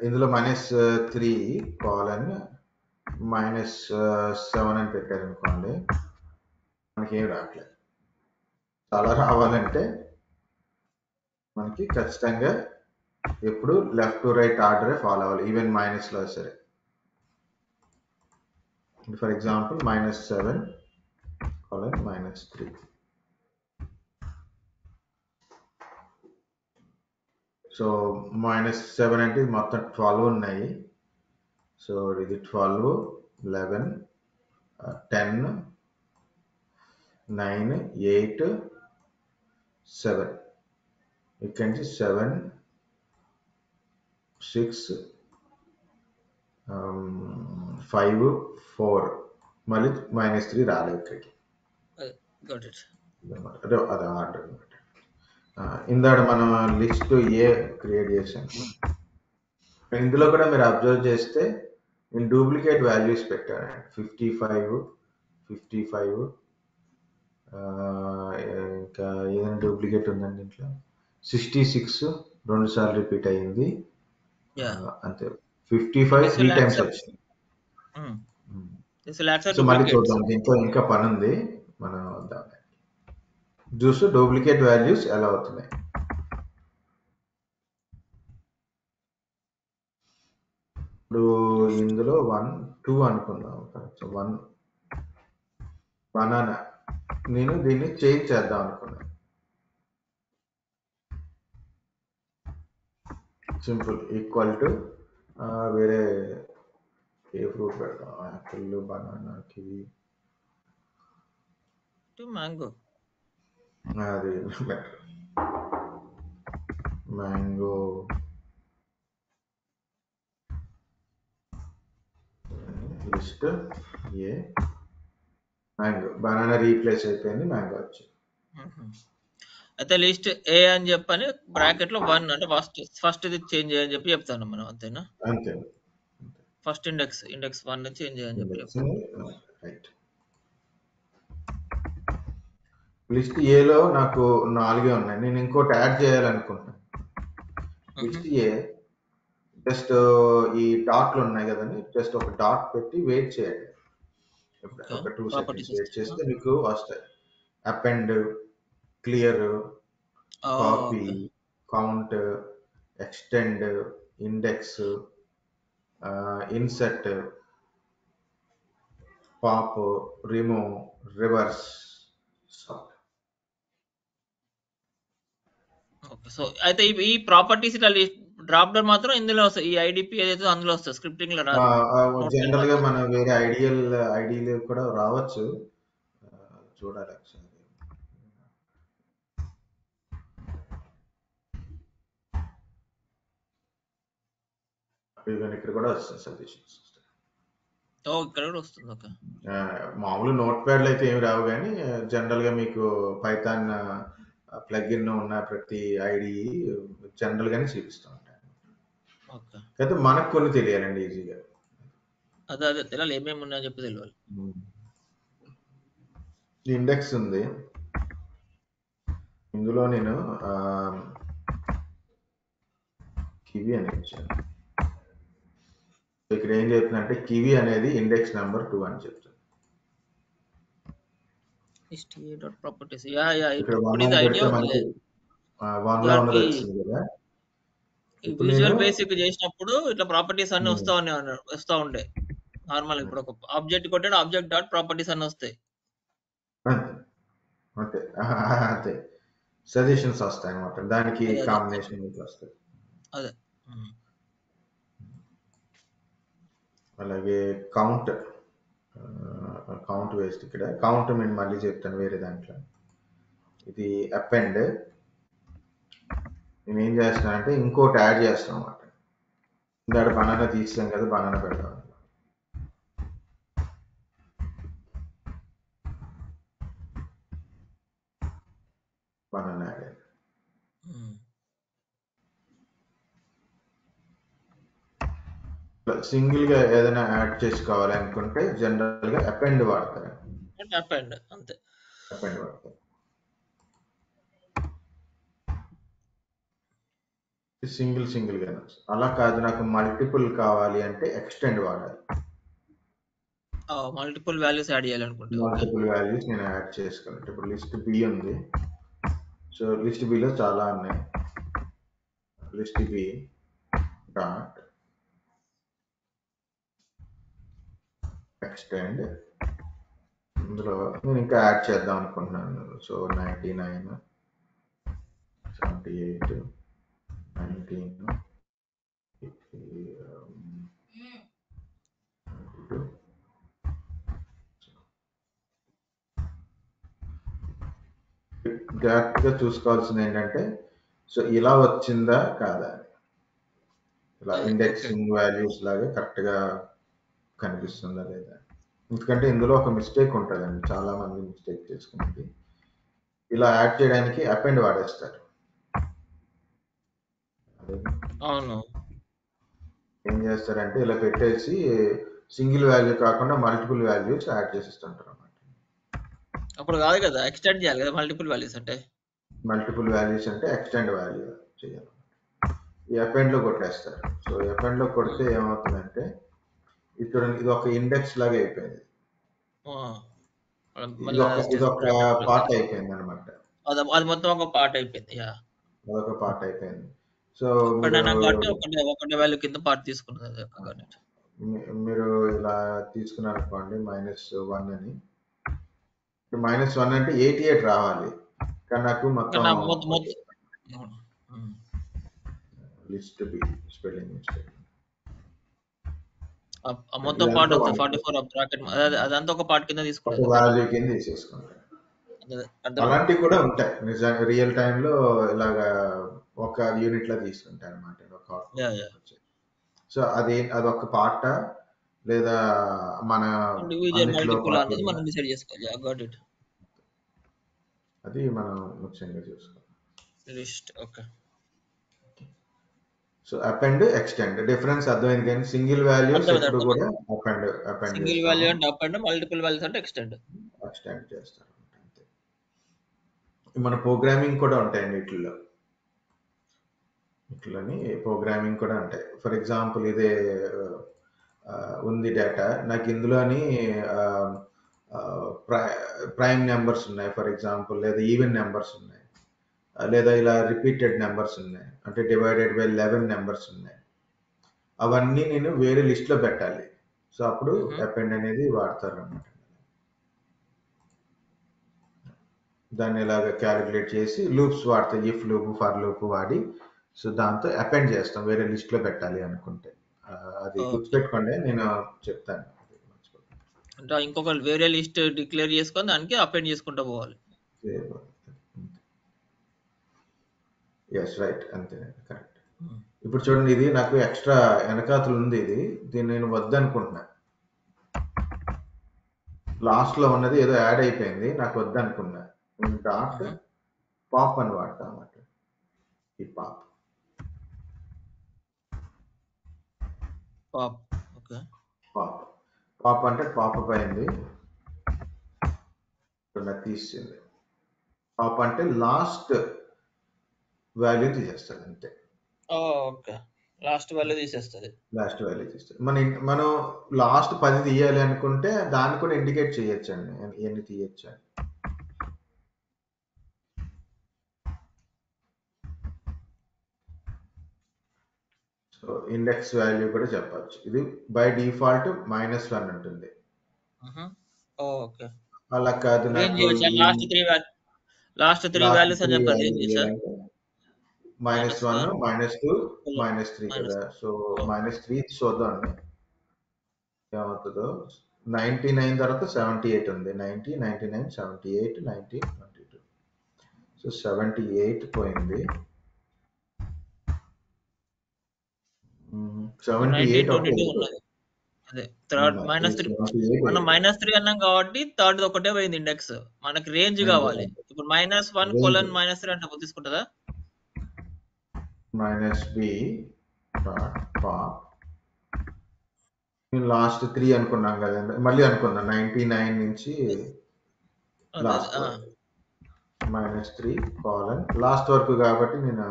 Speaker 2: ఇందులో -3 కావాలని -7 అని పెట్టారు అనుకోండి మనకి ఏం రావట్లేదు అలా రావాలంటే మనకి ఖచ్చితంగా ఎప్పుడు లెఫ్ట్ టు రైట్ ఆర్డరే ఫాలో అవ్వాలి, ఈవెన్ మైనస్లో సరే. For example -7 -3. సో -7 అంటే మొత్తం 12 ఉన్నాయి. సో ఇది 12, 11, 10, 9, 8, 7. ఇక్కడి నుంచి 7, 6, 5, 4, మళ్ళీ -3 రాలేదు ఇక్కడికి. అదే అది ఆర్డర్ అనమాట. ఇందాక మనం లిస్ట్ ఏ క్రియేట్ చేసాం. ఇందులో కూడా మీరు అబ్జర్వ్ చేస్తే నేను డూప్లికేట్ వాల్యూస్ పెట్టాను. 55, 55, ఇంకా ఏదైనా డూప్లికేట్ ఉందండి ఇంట్లో. 66 2 సార్లు రిపీట్ అయ్యింది. అంతే. 55 3 టైమ్స్ వచ్చింది. సో మళ్ళీ చూద్దాం, దీంట్లో ఇంకా పని ఉంది, మనం చూస్తూ డూప్లికేట్ వాల్యూస్ ఎలా అవుతున్నాయి. ఇప్పుడు ఇందులో 1 2 అనుకుందాం. సో 1 బనానా, నేను దీన్ని చేంజ్ చేద్దాం అనుకున్నాను. సింపుల్ ఈక్వల్ టు వేరే ఏ ఫ్రూట్ పెడతాం, యాపిల్, బనానా, కివి,
Speaker 3: మ్యాంగో.
Speaker 2: అది బెటర్. మ్యాంగో, లిస్ట్ ఏ, మ్యాంగో. బనానా రీప్లేస్ అయిపోయింది, మ్యాంగో వచ్చింది.
Speaker 3: అయితే లిస్ట్ ఏ అని చెప్పని బ్రాకెట్ లో 1 అంటే ఫస్ట్ ఇది చేంజ్ చేయని చెప్పి చెప్తాను మనం, అంతేనా?
Speaker 2: అంతే.
Speaker 3: ఫస్ట్ ఇండెక్స్ 1 చేంజ్ చేయని చెప్పి
Speaker 2: రైట్. లిస్ట్ ఏలో నాకు 4 ఉన్నాయి, నేను ఇంకోటి యాడ్ చేయాలనుకుంటున్నాను. లిస్ట్ ఏ జస్ట్ ఈ డాట్లు ఉన్నాయి కదండి, జస్ట్ ఒక డాట్ పెట్టి వెయిట్ చేయండి. ఒక 2 seconds వెయిట్ చేస్తే మీకు వస్తాయి. Append, clear, copy, count, extend, index, insert, pop, remove, reverse, sort.
Speaker 3: Okay. So అయితే ఈ ప్రాపర్టీస్ ఇట్లా డ్రాప్ డౌన్ మాత్రం ఇందులో వస్తాయి, ఈ ఐడిపి ఏదైతే అందులో వస్తుంది, స్క్రిప్టింగ్ లో రాదు.
Speaker 2: జనరల్ గా మనం వేరే ఐడియల్ కూడా రావచ్చు, చూడాలి ఒకసారి. ఇక్కడ కూడా వస్తుంది సజెషన్స్.
Speaker 3: ఇక్కడ కూడా వస్తుంది. ఓకే.
Speaker 2: మామూలు నోట్ ప్యాడ్లు అయితే ఏమి రావు, కానీ జనరల్ గా మీకు పైథాన్ ప్లగ్ఇన్ ఉన్న ప్రతి ఐడి జనరల్ గానే చూపిస్తూ ఉంటాయి. అయితే మనకు కొన్ని తెలియాలండి ఈజీగా.
Speaker 3: అదే తెలియాలి, ఏమేమి ఉన్నాయని చెప్పి తెలియాలి.
Speaker 2: ఇండెక్స్ ఉంది, ఇందులో నేను కివి అని ఇచ్చాను. ఇక్కడ ఏం చెప్తుందంటే కివి అనేది ఇండెక్స్ నెంబర్ 2 అని చెప్తుంది.
Speaker 3: విజువల్ బేసిక్ చేసినప్పుడు ఇట్లా ప్రాపర్టీస్ అన్ని వస్తా ఉండే నార్మల్. ఇప్పుడు ఒక ఆబ్జెక్ట్ కొట్టాడు, ఆబ్జెక్ట్ డాట్ ప్రాపర్టీస్ అన్ని వస్తాయి.
Speaker 2: అంతే సజెషన్స్ వస్తాయి అన్నమాట, దానికి కాంబినేషన్ వస్తాయి.
Speaker 3: అదే.
Speaker 2: అలాగే కౌంట్ వేస్ట్. ఇక్కడ కౌంట్ నేను మళ్ళీ చెప్తాను వేరే దాంట్లో. ఇది అపెండ్, నేను ఏం చేస్తున్నా అంటే ఇంకోటి యాడ్ చేస్తాను అన్నమాట. ఇందాక బనానా తీసాం కదా, బనానా పెడతాం. బనానా యాడ్ అయ్యింది. సింగిల్ గా ఏదైనా యాడ్ చేసుకోవాలి అనుకుంటే జనరల్ గా అపెండ్ వాడతారు.
Speaker 3: అపెండ్ అంతే,
Speaker 2: అపెండ్ వాడతారు. సింగిల్ గా. అలా కాదు, నాకు మల్టిపుల్ కావాలి అంటే ఎక్స్టెండ్ వాడాలి.
Speaker 3: మల్టిపుల్ వాల్యూస్ యాడ్ చేయాలనుకుంటే
Speaker 2: మల్టిపుల్ వాల్యూస్ నేను యాడ్ చేసుకోవాలి. ఇప్పుడు లిస్ట్ బి ఉంది, సో లిస్ట్ బిలో చాలా ఉన్నాయి. లిస్ట్ బి డాట్ ఎక్స్టెండ్, ఇందులో నేను ఇంకా యాడ్ చేద్దాం అనుకుంటున్నాను. సో 99, 78, 19, 22. జాగ్రత్తగా చూసుకోవాల్సింది ఏంటంటే, సో ఇలా వచ్చిందా కాదా, ఇలా ఇండెక్సింగ్ వాల్యూస్ లాగా కరెక్ట్గా కనిపిస్తుందా లేదా. ఎందుకంటే ఇందులో ఒక మిస్టేక్ ఉంటుందండి, చాలా మంది మిస్టేక్ చేసుకునేది. ఇలా యాడ్ చేయడానికి అపెండ్ వాడేస్తారు.
Speaker 3: అవును,
Speaker 2: ఏం చేస్తారంటే ఇలా పెట్టేసి సింగిల్ వాల్యూ కాకుండా మల్టిపుల్ వాల్యూస్ యాడ్ చేసిస్తుంటారు అన్నమాట.
Speaker 3: అప్పుడు కాదు కదా ఎక్స్టెండ్ చేయాలి కదా మల్టిపుల్ వాల్యూస్ అంటే.
Speaker 2: మల్టిపుల్ వాల్యూస్ అంటే ఎక్స్టెండ్ వాల్యూ చేయాలి. ఈ అపెండ్ లో కొట్టేస్తారు. సో అపెండ్ లో కొడితే ఏమవుతుందంటే ఇక్కడ ఇది ఒక ఇండెక్స్ లాగా అయిపోయింది. ఇది ఒక పార్ట్ అయిపోయింది అనమాట.
Speaker 3: అది మొత్తం ఒక పార్ట్ అయిపోయింది.
Speaker 2: అదొక పార్ట్ అయిపోయింది. సో
Speaker 3: ఒకటే వాల్యూ కింద పార్ట్ తీసుకున్నది.
Speaker 2: మీరు ఇలా తీసుకున్నారు అనుకోండి -1 అని. -1 అంటే 88 రావాలి, కానీ నాకు మొత్తం లిస్ట్ బి స్పెల్లింగ్ మిస్టేక్
Speaker 3: మొత్తం పార్ట్ వస్తుంది 44 బ్రాకెట్ అదంతా ఒక పార్ట్ కింద తీసుకుంటారు,
Speaker 2: వాల్యూ కింద తీసేసుకుంటారు. అలాంటివి కూడా ఉంటాయి నిజంగా రియల్ టైమ్ లో, ఇలాగా ఒక యూనిట్ లో తీసుకుంటారు అనమాట. సో అదొక పార్ట్ లేదా మన అది మనం ముఖ్యంగా చూసుకోవాలి. సో అపెండ్ ఎక్స్టెండ్ డిఫరెన్స్ అర్థమైంది, కానీ సింగిల్ వాల్యూస్ ఎప్పుడు కూడా అపెండ్
Speaker 3: సింగిల్ వాల్యూ అంటే అపెండ్, మల్టిపుల్ వాల్యూస్ అంటే ఎక్స్టెండ్
Speaker 2: చేస్తారు. అంతే. మన ప్రోగ్రామింగ్ కూడా ఉంటాయండి ఇట్లని ప్రోగ్రామింగ్ కూడా ఉంటాయి. ఫర్ ఎగ్జాంపుల్ ఇదే ఉంది డేటా, నాకు ఇందులోని ప్రైమ్ నెంబర్స్ ఉన్నాయి ఫర్ ఎగ్జాంపుల్, లేదా ఈవెన్ నెంబర్స్ ఉన్నాయి, లేదా ఇలా రిపీటెడ్ నెంబర్స్ ఉన్నాయి, అంటే డివైడెడ్ బై 11 నెంబర్స్ ఉన్నాయి. అవన్నీ నేను వేరే లిస్ట్లో పెట్టాలి. సో అప్పుడు అపెండ్ అనేది వాడతారు అన్నమాట. దాన్ని ఇలాగ క్యాలిక్యులేట్ చేసి లూప్స్ వాడతాయి, ఇఫ్ లూప్, ఫర్ లూప్ వాడి, సో దాంతో అపెండ్ చేస్తాం వేరే లిస్ట్లో పెట్టాలి అనుకుంటే. అది గుర్తుపెట్టుకోండి, నేను చెప్తాను.
Speaker 3: అంటే ఇంకొక వేరే లిస్ట్ డిక్లేర్ చేసుకొని దానికి అపెండ్ చేసుకుంటూ పోవాలి.
Speaker 2: ఎస్ రైట్, అంతే, కరెక్ట్. ఇప్పుడు చూడండి, ఇది నాకు ఎక్స్ట్రా వెనకాతలు ఉంది, దీన్ని నేను వద్దనుకుంటున్నా. లాస్ట్ లో ఉన్నది ఏదో యాడ్ అయిపోయింది, నాకు వద్దనుకున్నా. నేను డాట్ పాప్ అని వాడతా అన్నమాట. ఈ పాప్ పాప్ అంటే పాపప్ అయింది, తీసింది. పాప్ అంటే లాస్ట్ వాల్యూ తీసేస్తుంది, అంతే.
Speaker 3: లాస్ట్ వాల్యూ తీసేస్తుంది.
Speaker 2: మనం లాస్ట్ 10 తీయాలి అనుకుంటే దాన్ని కూడా ఇండికేట్ చేయొచ్చండి, ఎన్ని తీయచ్చు అని. సో ఇండెక్స్ వాల్యూ కూడా చెప్పచ్చు. ఇది బై డిఫాల్ట్ -1 ఉంటుంది. అలా కాదు, నాకు
Speaker 3: లాస్ట్ 3 వాల్యూస్ అని చెప్పాలి.
Speaker 2: -1, -2, -3 కదా. సో -3 చూద్దాం ఏమవుతుందో. 99 తర్వాత 78 ఉంది, 90, 99, 78, 90, 22. సో 78 పోయింది. 78
Speaker 3: అదే థర్డ్ -3 మనం -3 అన్నాం కాబట్టి థర్డ్ ఒకటే పోయింది ఇండెక్స్. మనకి రేంజ్ కావాలి. ఇప్పుడు -1 కోలన్ -3 అంటే తీసుకుంటుందా?
Speaker 2: -b డాట్ పాప్, నేను లాస్ట్ 3 అనుకున్నాం కదా, మళ్ళీ అనుకున్నా 99 నుంచి లాస్ట్ -3 కోలన్ లాస్ట్ వరకు కాబట్టి నేను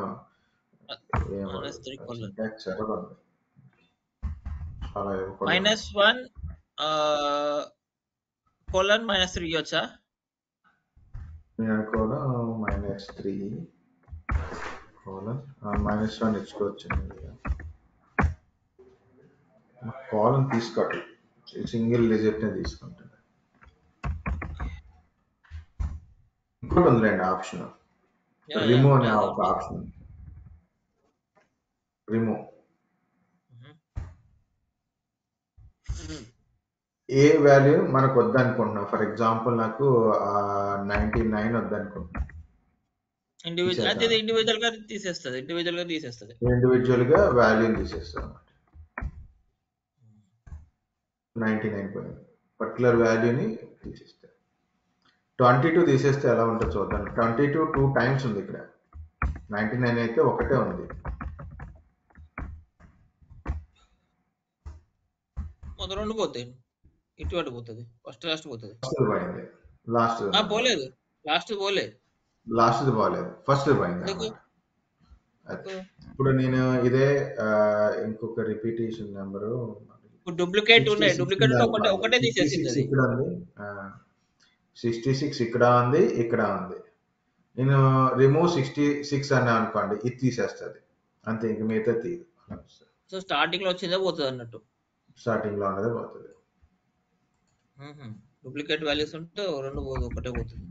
Speaker 3: -3 కోలన్
Speaker 2: -1
Speaker 3: కోలన్ -3 ఇవ్వచ్చా?
Speaker 2: నేను అనుకోవడం -1 -3 -1 ఇచ్చుకోవచ్చు. కాలన్ తీసుకోవట్లేదు, సింగిల్ డిజిట్ నే తీసుకుంటాను. ఇంకోటి ఉందిలేండి ఆప్షన్, రిమూవ్ అనే ఒక ఆప్షన్. రిమూవ్ ఏ వాల్యూ మనకు వద్దనుకుంటున్నాం. ఫర్ ఎగ్జాంపుల్ నాకు 99 వద్దనుకుంటున్నాం.
Speaker 3: ఇండివిజువల్ గా తీసేస్తుంది.
Speaker 2: ఇండివిజువల్ గా వాల్యూ తీసేస్తుంది అన్నమాట. 99 పోయింది, పర్టికులర్ వాల్యూని తీసేస్తారు. 22 తీసేస్తే ఎలా ఉంటుందో చూద్దాం. 22 2 టైమ్స్ ఉంది ఇక్కడ, 99 అయితే ఒకటే ఉంది.
Speaker 3: రెండు పోతాయి, ఇటువంటి పోతుంది, ఫస్ట్ లాస్ట్ పోతుంది.
Speaker 2: పోయింది, లాస్ట్
Speaker 3: పోలేదు, లాస్ట్ పోలేదు,
Speaker 2: లాస్ట్ పోలేదు, ఫస్ట్ పోయింది. ఇప్పుడు నేను ఇదే ఇంకొక రిపీటేషన్ నెంబరు
Speaker 3: డూప్లికేట్ ఉన్నాయి, డూప్లికేట్ ఒకటే తీసేసింది.
Speaker 2: ఇక్కడ ఉంది 66, ఇక్కడ ఉంది, ఇక్కడ ఉంది. నేను రిమూవ్ 66 అన్నా అనుకోండి, ఇది తీసేస్తుంది అంతే, ఇంక మిగతా తీయదు.
Speaker 3: సో స్టార్టింగ్ లో వచ్చిందే పోతుంది అన్నట్టు,
Speaker 2: స్టార్టింగ్ లో ఉన్నదే పోతుంది.
Speaker 3: డూప్లికేట్ వాల్యూస్ ఉంటే రెండు పోదు, ఒకటే పోతుంది.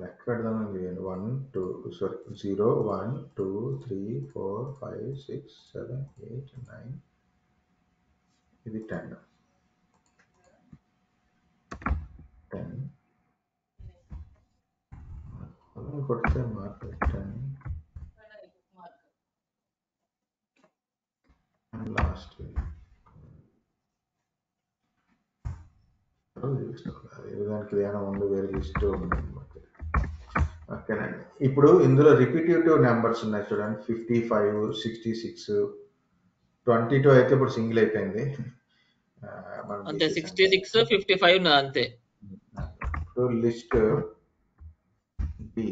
Speaker 2: లెక్క పెడదామండి. 1 2 సారీ 0 1 2 3 4 5 6 7 8 9, ఇది 10 కొడితే మార్క్ 10 లాస్ట్ దానికి ఏదైనా ముందు వేరే లిస్ట్ ఉంది. ఓకేనండి. ఇప్పుడు ఇందులో రిపిటేటివ్ నెంబర్స్ ఉన్నాయి చూడండి, 55 66 22 అయితే ఇప్పుడు సింగిల్ అయిపోయింది
Speaker 3: అంతే, 66 55 అంతే.
Speaker 2: ఇప్పుడు లిస్ట్ బి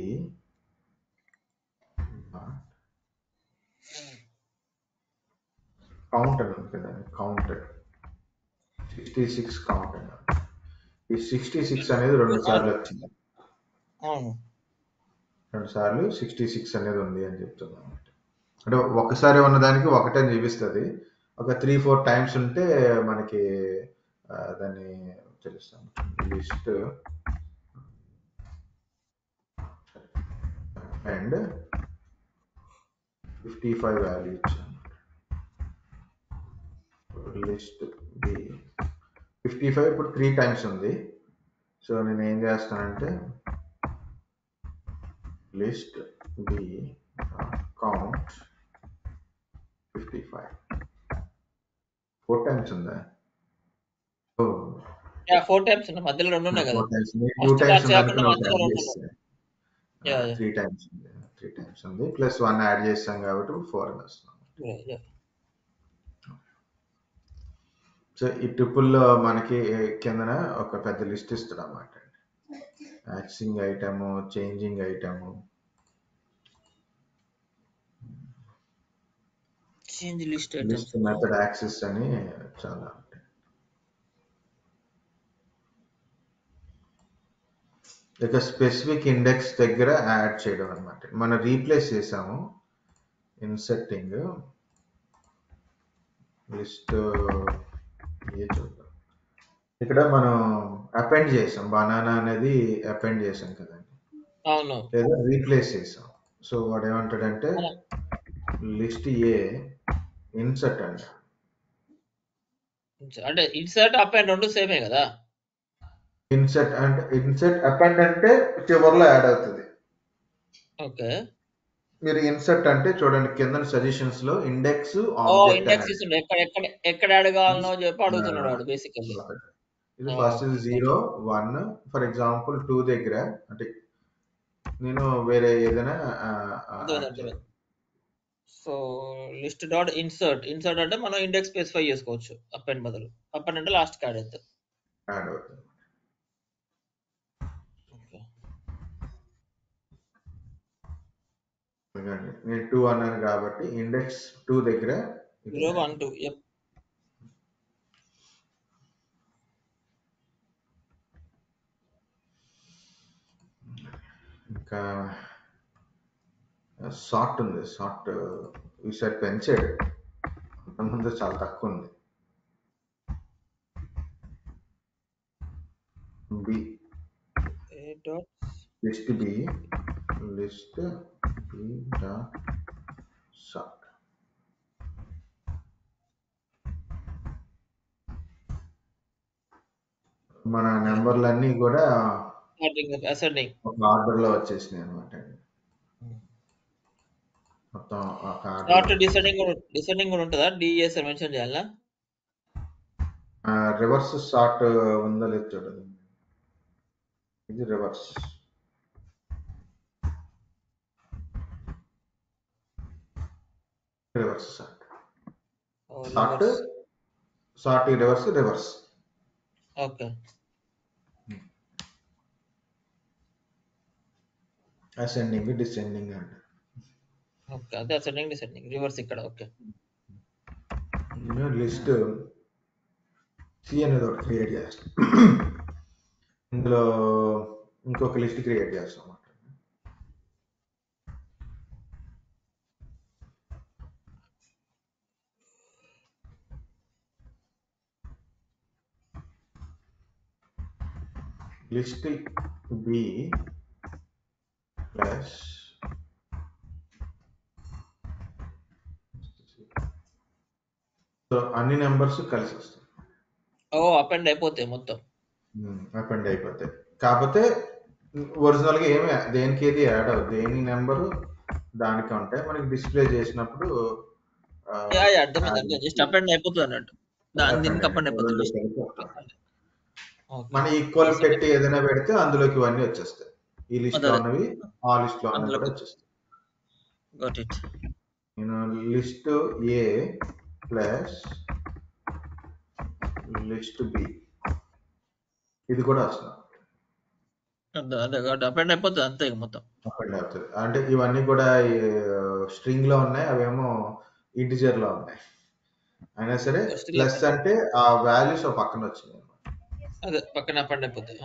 Speaker 2: కౌంట్ అని ఉంది కదండి, కౌంట్ 66 కౌంట్ అని. ఈ 66 అనేది 2 సార్లు వచ్చింది, 2 సార్లు 66 అనేది ఉంది అని చెప్తున్నాను. అంటే ఒకసారి ఉన్నదానికి ఒకటే చూపిస్తుంది, ఒక 3-4 టైమ్స్ ఉంటే మనకి దాన్ని తెలుస్తాం. లిస్ట్ అండ్ 55 వాల్యూ ఇచ్చాను. లిస్ట్ బి 55 ఇప్పుడు 3 టైమ్స్ ఉంది. సో నేను ఏం చేస్తానంటే లిస్ట్ బి కౌంట్ 55 4 టైమ్స్ ఉందా?
Speaker 3: 4 టైమ్స్ ఉంది, మధ్యలో రెండు ఉన్నాయి కదా.
Speaker 2: 2 టైమ్స్ ఉంది, 3 టైమ్స్ ఉంది, ప్లస్ 1 యాడ్ చేస్తాం కాబట్టి 4 వస్తుంది. సో ఈ ట్రిపుల్లో మనకి కిందన ఒక పెద్ద లిస్ట్ ఇస్తాడు అన్నమాట. Accessing item, changing item,
Speaker 3: change list
Speaker 2: method access అని చాలా ఉంటాయి. ఇక స్పెసిఫిక్ ఇండెక్స్ దగ్గర యాడ్ చేయడం అనమాట. మనం రీప్లేస్ చేసాము ఇన్సర్టింగ్ లిస్ట్. చూద్దాం, ఇక్కడ మనం అపెండ్ చేసాం, బనానా అనేది అపెండ్ చేసాం కదండి, లేదా రీప్లేస్ చేసాం. సో వాడు ఏమంటాడంటే లిస్ట్ ఏ ఇన్సర్ట్
Speaker 3: అంటే ఇన్సర్ట్ అపెండ్ రెండు సేమే కదా.
Speaker 2: ఇన్సర్ట్ అంటే ఇన్సర్ట్ అపెండ్ అంటే చివరిలో యాడ్ అవుతుంది.
Speaker 3: ఓకే,
Speaker 2: మీరు ఇన్సర్ట్ అంటే చూడండి కింద సజెషన్స్ లో ఇండెక్స్
Speaker 3: ఎక్కడ యాడ్ కావాలనో చెప్పి అడుగుతున్నాడు వాడు బేసికల్లీ.
Speaker 2: ఇది ఫస్ట్ 0 1 ఫర్ ఎగ్జాంపుల్ 2 దగ్గర అంటే నేను వేరే ఏదైనా.
Speaker 3: సో లిస్ట్ డాట్ ఇన్సర్ట్ అంటే మనం ఇండెక్స్ స్పెసిఫై చేసుకోవచ్చు, అపెండ్ బదులు. అపెండ్ అంటే లాస్ట్ యాడ్ అవుతుంది.
Speaker 2: నేను 2 అన్నాను కాబట్టి ఇండెక్స్ 2 దగ్గర
Speaker 3: 0 1 2.
Speaker 2: ఇంకా సార్ట్ ఉంది. సార్ట్ ఈసారి పెంచాడు, అంతకుముందు చాలా తక్కువ ఉంది. B list B dot sort. మన నెంబర్లన్నీ కూడా ఒక ఆర్డర్లో వచ్చేసినాయి అనమాట. మొత్తం ఒక
Speaker 3: షార్ట్ డిసెండింగ్ కూడా ఉంటుందా? డిఎస్ మెన్షన్ చేయాలా?
Speaker 2: రివర్స్ షార్ట్ ఉందా లేదు చూడండి. ఇది reverse. Reverse short. Short reverse.
Speaker 3: Okay.
Speaker 2: Ascending descending అంట.
Speaker 3: ఓకే, అదే అసెండింగ్ డిసెండింగ్ రివర్స్ ఇక్కడ. ఓకే.
Speaker 2: లిస్ట్ సి అనేది ఒకటి క్రియేట్ చేస్తాం, ఇందులో ఇంకొక లిస్ట్ క్రియేట్ చేస్తాం అన్నమాట. లిస్ట్ బి ప్లస్ అన్ని నెంబర్స్ కలిసి వస్తాయి.
Speaker 3: అపెండ్ అయిపోతాయి మొత్తం.
Speaker 2: అపెండ్ అయిపోతాయి. కాకపోతే ఒరిజినల్గా ఏమి దేనికి ఏది యాడ్ అవ్వదు, దేని నెంబరు దానికి ఉంటాయి. మనకి డిస్ప్లే చేసినప్పుడు
Speaker 3: జస్ట్ అపెండ్ అయిపోతుంది అన్నట్టు.
Speaker 2: మన ఈక్వల్ పెట్టి ఏదైనా పెడితే అందులోకి ఇవన్నీ వచ్చేస్తాయి. ఈ లిస్ట్ లో ఉన్నవి ఆ లిస్ట్ లో ఉన్నవి కూడా వచ్చేస్తాయి. నేను లిస్ట్ ఏ ప్లస్ లిస్ట్ బి ఇది కూడా వస్తుంది.
Speaker 3: అపెండ్ అయిపోతుంది అంతే మొత్తం.
Speaker 2: అపెండ్ అవుతుంది అంటే ఇవన్నీ కూడా స్ట్రింగ్ లో ఉన్నాయి, అవేమో ఇంటిజర్ లో ఉన్నాయి. అయినా సరే ప్లస్ అంటే ఆ వాల్యూస్ పక్కన వచ్చినాయి
Speaker 3: అదే పక్కన అపెండ్ అయిపోతాయి.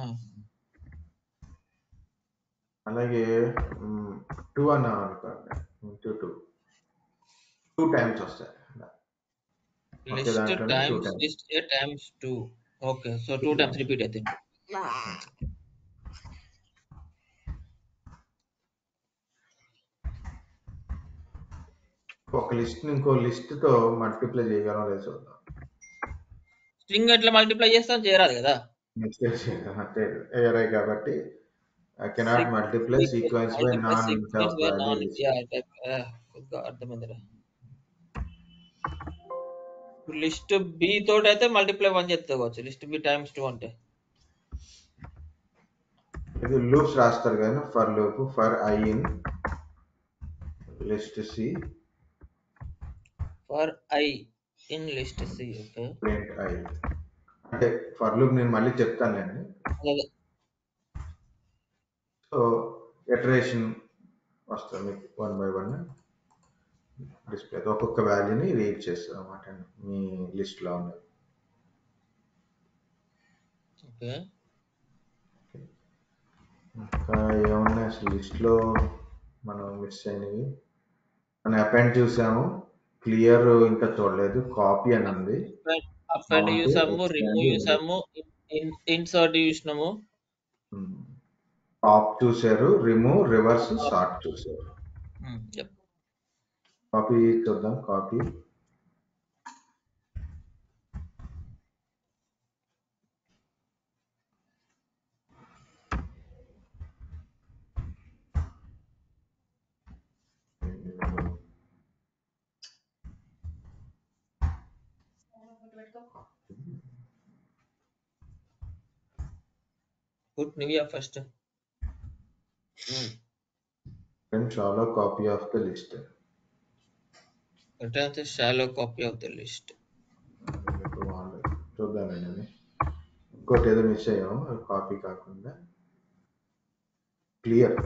Speaker 2: అలాగే 2 అన్నాం అనుకోండి, 2 టైమ్స్ వస్తాయి.
Speaker 3: List A times 2. Okay, so 2 times repeat అవుతాయి.
Speaker 2: ఒక లిస్ట్ ఇంకో లిస్ట్ తో మల్టిప్లై చేయగలం లేదు చూద్దాం.
Speaker 3: స్ట్రింగ్ ఎట్లా మల్టిప్లై చేస్తాం? చేయరాదు కదా.
Speaker 2: ఎర్రై కాబట్టి I cannot multiply sequence by non-value.
Speaker 3: అర్థమైందిరా. లిస్ట్ బి తోటి అయితే మల్టిప్లై 1 చెప్తావచ్చు. లిస్ట్ బి టైమ్స్ 2 అంటే
Speaker 2: ఇది లూప్స్ రాస్తారు కదా, for loop for I in list C,
Speaker 3: for I in list C. Okay,
Speaker 2: print I అంటే ఫర్ లూప్ నేను మళ్ళీ చెప్తానండి. సో ఇటరేషన్ వస్తుంది మీకు 1 by 1 డిస్ప్లే, ఒక్కొక్క వాల్యూని రీడ్ చేస్తుంది అన్నమాట మీ లిస్ట్ లో ఉన్నది.
Speaker 3: ఓకే,
Speaker 2: ఇంకా ఏమున్నాయి అసలు లిస్ట్ లో మనం మిస్ అయినవి? మనం అపెండ్ చూసాము, క్లియర్ ఇంకా చూడలేదు. కాపీ అని ఉంది,
Speaker 3: అపెండ్ చూసాము, రిమూవ్ చూసాము, ఇన్సర్ట్ చూసినాము,
Speaker 2: పాప్ చూసారు, రిమూవ్, రివర్స్, సార్ట్ చూసారు. కాపీ చూద్దాం. Copy
Speaker 3: put Nivea first.
Speaker 2: Then shallow copy of the list.
Speaker 3: Return the shallow copy of the list.
Speaker 2: చూద్దామండి. ఇంకోటి ఏదో మిస్ అయ్యాము, కాపీ కాకుండా క్లియర్.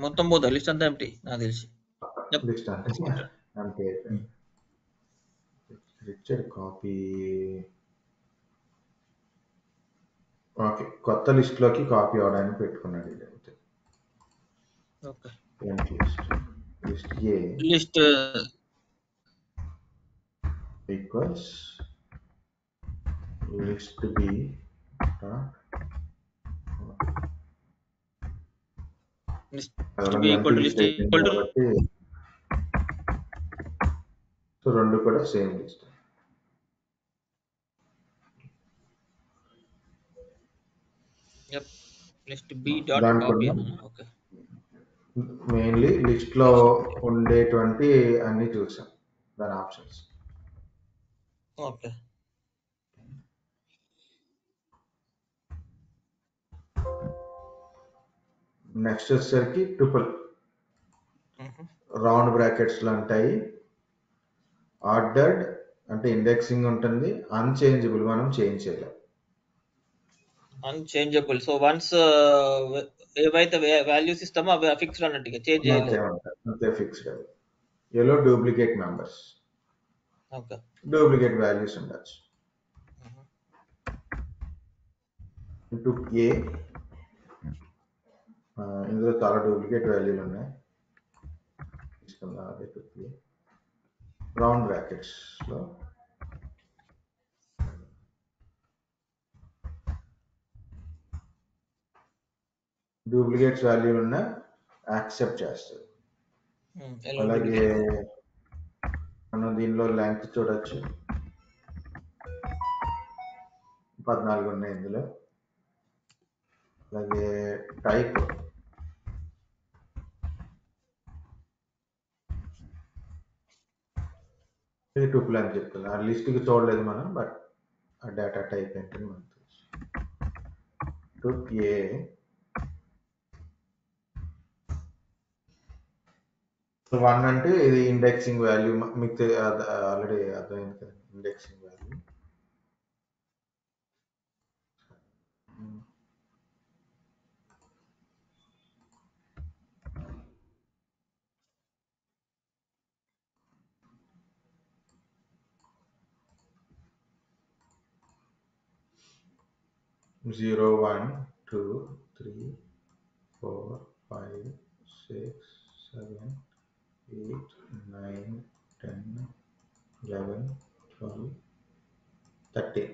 Speaker 3: మొత్తం పోతా లిస్ట్ అంతా ఎంటీ నాకు తెలిసి.
Speaker 2: లిస్ట్ అంతే. రిచర్డ్ కాపీ ఓకే, కొత్త లిస్ట్లోకి కాపీ అవడానికి పెట్టుకున్నాడు ఇది.
Speaker 3: Okay
Speaker 2: list A
Speaker 3: list
Speaker 2: equals list B
Speaker 3: list B equal to list equal to
Speaker 2: కాబట్టి సో రెండు కూడా same list.
Speaker 3: List B dot copy. Okay,
Speaker 2: mainly list లో ఉండేటువంటి అన్ని చూసాం దాని ఆప్షన్స్.
Speaker 3: ఓకే
Speaker 2: నెక్స్ట్ వచ్చేసరికి ట్రిపుల్ రౌండ్ బ్రాకెట్స్ లో ఉంటాయి. ఆర్డర్డ్ అంటే ఇండెక్సింగ్ ఉంటుంది. అన్చేంజబుల్ మనం చేంజ్ చేయలేం.
Speaker 3: అన్చేంజబుల్. సో వన్స్ ఏవైతే వాల్యూస్ ఇస్తామో అవి ఫిక్స్డ్ అన్నట్టుగా చేంజ్ చేయలేము.
Speaker 2: అంతే fixed. Allow duplicate members,
Speaker 3: okay
Speaker 2: duplicate values ఉండొచ్చు. ఇంటూ ఏ ఇందులో చాలా డూప్లికేట్ వాల్యూలు ఉన్నాయి. రౌండ్ బ్రాకెట్స్ లో డూప్లికేట్స్ వాల్యూలు ఉన్న యాక్సెప్ట్ చేస్తారు. అలాగే మనం దీనిలో లెంగ్త్ చూడొచ్చు, 14 ఉన్నాయి ఇందులో. అలాగే టైప్ ఇది టూపుల్ అని చెప్తుంది. ఆ లిస్ట్కి చూడలేదు మనం, బట్ ఆ డేటా టైప్ ఏంటని మనకు తెలుసు. టుప్ ఏ వన్ అంటే ఇది ఇండెక్సింగ్ వాల్యూ. మీకు ఆల్రెడీ అర్థమైంది కదా, ఇండెక్సింగ్ వాల్యూ. జీరో 1 2 3 4 5 6 7 8 9 10 11 12 13.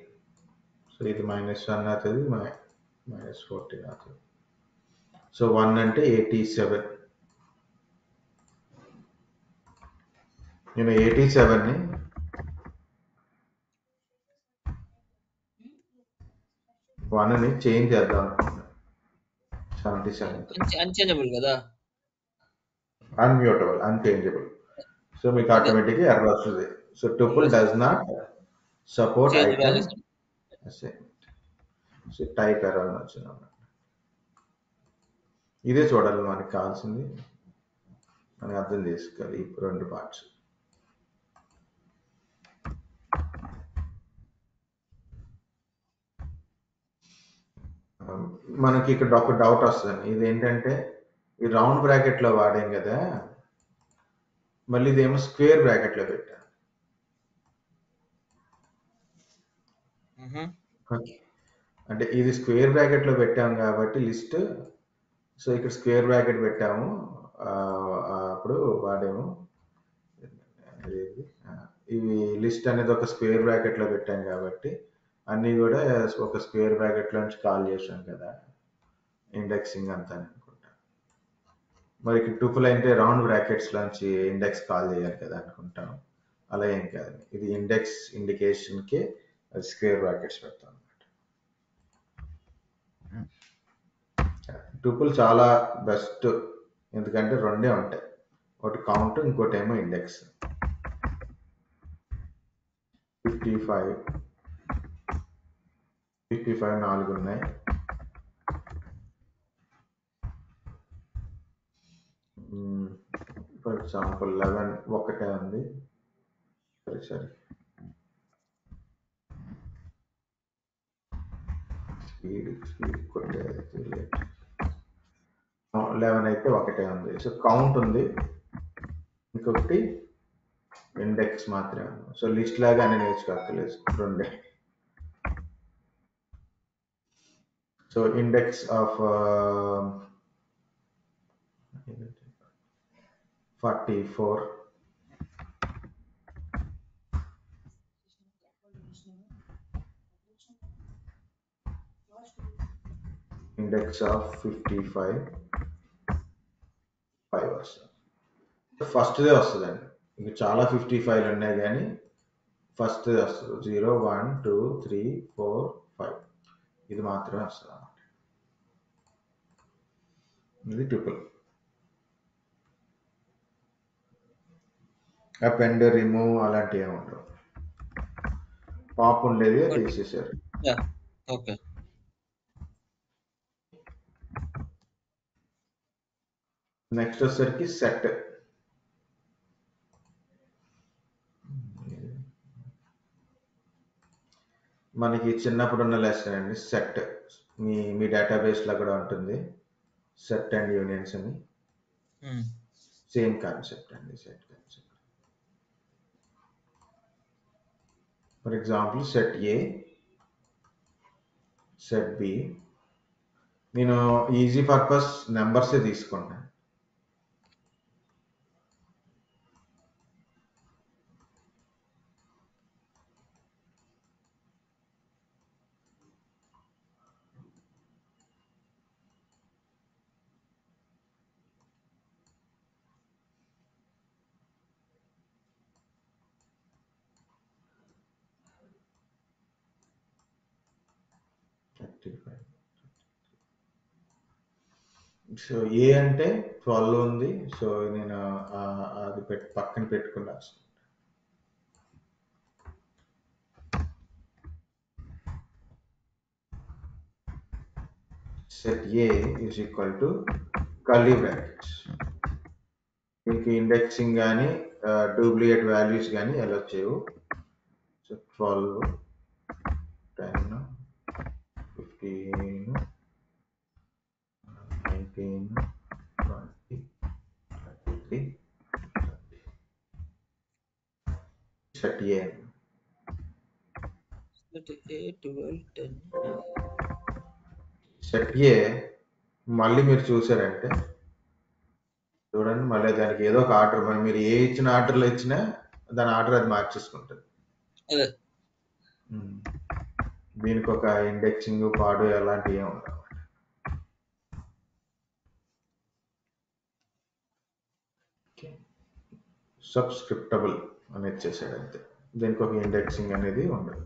Speaker 2: సో ఇది -1 అవుతుంది, -14 అవుతుంది. సో 1 అంటే 87. నేను 87ని వన్ని చేంజ్ చేద్దాం అనుకుంటున్నాను. 77
Speaker 3: అన్చేంజబుల్ కదా,
Speaker 2: అన్మ్యూటబుల్, అన్చేంజబుల్. సో మీకు ఆటోమేటిక్గా ఎర్రర్ వస్తుంది. So tuple does not support item assignment. So type error అని వచ్చింది అన్నమాట. ఇదే చూడాలి మనకి కావాల్సింది, మనం అర్థం చేసుకోవాలి ఈ రెండు పార్ట్స్. మనకి ఇక్కడ ఒక డౌట్ వస్తుంది. ఇది ఏంటంటే ఈ రౌండ్ బ్రాకెట్ లో వాడాం కదా, మళ్ళీ ఇదేమో స్క్వేర్ బ్రాకెట్ లో పెట్టాను. అంటే ఇది స్క్వేర్ బ్రాకెట్ లో పెట్టాము కాబట్టి లిస్ట్, సో ఇక్కడ స్క్వేర్ బ్రాకెట్ పెట్టాము, అప్పుడు వాడేమో ఇవి లిస్ట్ అనేది ఒక స్క్వేర్ బ్రాకెట్ లో పెట్టాం కాబట్టి అన్ని కూడా ఒక స్క్వేర్ బ్రాకెట్ నుంచి కాల్ చేసాం కదా ఇండెక్సింగ్ అంతా అనుకుంటా. మరి ఇక్కడ టూపుల్ అంటే రౌండ్ బ్రాకెట్స్ నుంచి ఇండెక్స్ కాల్ చేయాలి కదా అనుకుంటాం. అలా ఏం కాదు, ఇది ఇండెక్స్ ఇండికేషన్కి అది స్క్వేర్ బ్రాకెట్స్ పెడతాం అన్నమాట. టూపుల్ చాలా బెస్ట్, ఎందుకంటే రెండే ఉంటాయి, ఒకటి కౌంట్, ఇంకోటి ఏమో ఇండెక్స్. 55 4 ఉన్నాయి. ఫర్ ఎగ్జాంపుల్ 11 ఒకటే ఉంది. సరే స్పీడ్ కొట్టేది 11 అయితే ఒకటే ఉంది. సో కౌంట్ ఉంది, ఇంకొకటి ఇండెక్స్ మాత్రమే ఉంది. సో లిస్ట్ లాగా అన్ని నేర్చుకోక్కర్లేదు, రెండే. So index of 44. Index of 55. 5 వస్తుంది. ఫస్ట్దే వస్తుందండి. ఇంక చాలా 55 ఉన్నాయి కానీ ఫస్ట్దే వస్తుంది. 0 1 2 3 4 5 ఇది మాత్రమే వస్తుంది అన్నమాట. ఇది ట్రిపుల్. అపెండ్ రిమూవ్ అలాంటివి ఏమి ఉండవు. పాప్ ఉండేది తీసేసారు.
Speaker 3: ఓకే.
Speaker 2: నెక్స్ట్ వచ్చేసరికి సెట్. మనకి చిన్నప్పుడు ఉన్న లెసన్ అండి సెట్. మీ డేటాబేస్ లో కూడా ఉంటుంది సెట్ అండ్ యూనియన్స్ అని. సేమ్ కాన్సెప్ట్ అండి set concept. For example set A, set B. నేను ఈజీ పర్పస్ నెంబర్సే తీసుకుంటాను. సో ఏ అంటే 12 ఉంది. సో నేను అది పక్కన పెట్టుకున్నా. Set A is equal to curly brackets. మీకు ఇండెక్సింగ్ కానీ డూప్లికేట్ వాల్యూస్ కానీ ఎలా వచ్చేవు. So 12 10 15 19 20 33 set A. సెట్ ఏ మళ్ళీ మీరు చూసారంటే చూడండి, మళ్ళీ దానికి ఏదో ఒక ఆర్డర్, మరి మీరు ఏ ఇచ్చిన ఆర్డర్లో ఇచ్చినా దాని ఆర్డర్ అది మార్చేసుకుంటుంది. దీనికి ఒక ఇండెక్సింగ్ పాడు అలాంటివి ఏమి ఉండవు. సబ్స్క్రిప్టబుల్ అనేది చేసాడు అంతే. దీనికి ఒక ఇండెక్సింగ్ అనేది ఉండదు,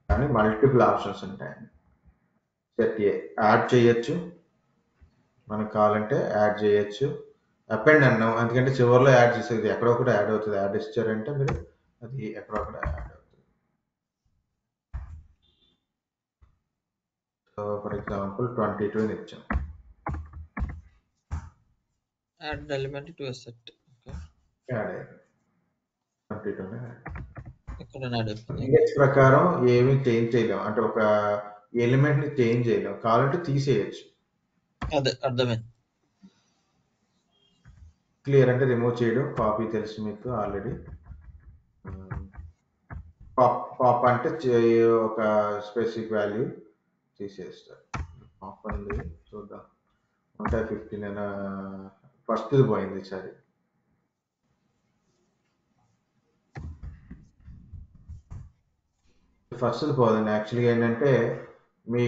Speaker 2: కానీ మల్టిపుల్ ఆప్షన్స్ ఉంటాయండి. సెట్ ఏ యాడ్ చేయొచ్చు, మనకు కావాలంటే యాడ్ చేయొచ్చు. అపెండ్ అన్నాం ఎందుకంటే చివరిలో యాడ్ చేసేది ఎక్కడో కూడా యాడ్ అవుతుంది. యాడ్ ఇచ్చారంటే మీరు అది ఎక్కడో కూడా యాడ్ అవుతుంది. సో ఫర్ ఎగ్జాంపుల్ 22 ఇచ్చాం.
Speaker 3: Add element to a set.
Speaker 2: Add అయ్యింది 22.
Speaker 3: ఇండెక్స్
Speaker 2: ప్రకారం ఏమీ చేంజ్ చేయలేం, అంటే ఒక ఎలిమెంట్ ని చేంజ్ చేయలేం. కావాలంటే తీసేయచ్చు.
Speaker 3: అదే అర్థమైంది.
Speaker 2: క్లియర్ అంటే రిమూవ్ చేయడం. కాపీ తెలుసు మీకు ఆల్రెడీ. పాప్ అంటే ఒక స్పెసిఫిక్ వాల్యూ తీసేస్తారు. పాప్ అండి చూద్దాం. 115 ఫస్ట్ పోయింది సరే. ఫస్ట్ పోదండి. యాక్చువల్గా ఏంటంటే మీ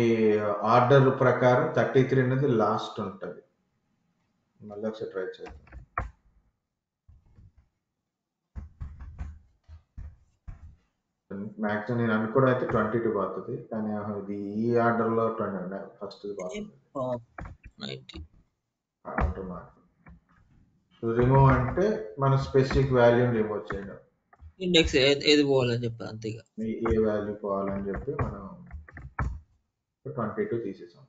Speaker 2: ఆర్డర్ ప్రకారం 33 అనేది లాస్ట్ ఉంటుంది. మళ్ళీ ఒకసారి ట్రై చేద్దాం. మ్యాక్సిమం నేను అనుకోవడం అయితే 22 పోతుంది, కానీ ఇది ఈ ఆర్డర్లో 20 ఫస్ట్ రిమూవ్ అంటే మన స్పెసిఫిక్ వాల్యూని రిమూవ్ చేయడం.
Speaker 3: ఇండెక్స్ ఏది పోవాలని చెప్పి అంతేగా
Speaker 2: ఏ వాల్యూ పోవాలని చెప్పి మనం 22 తీసేసాం.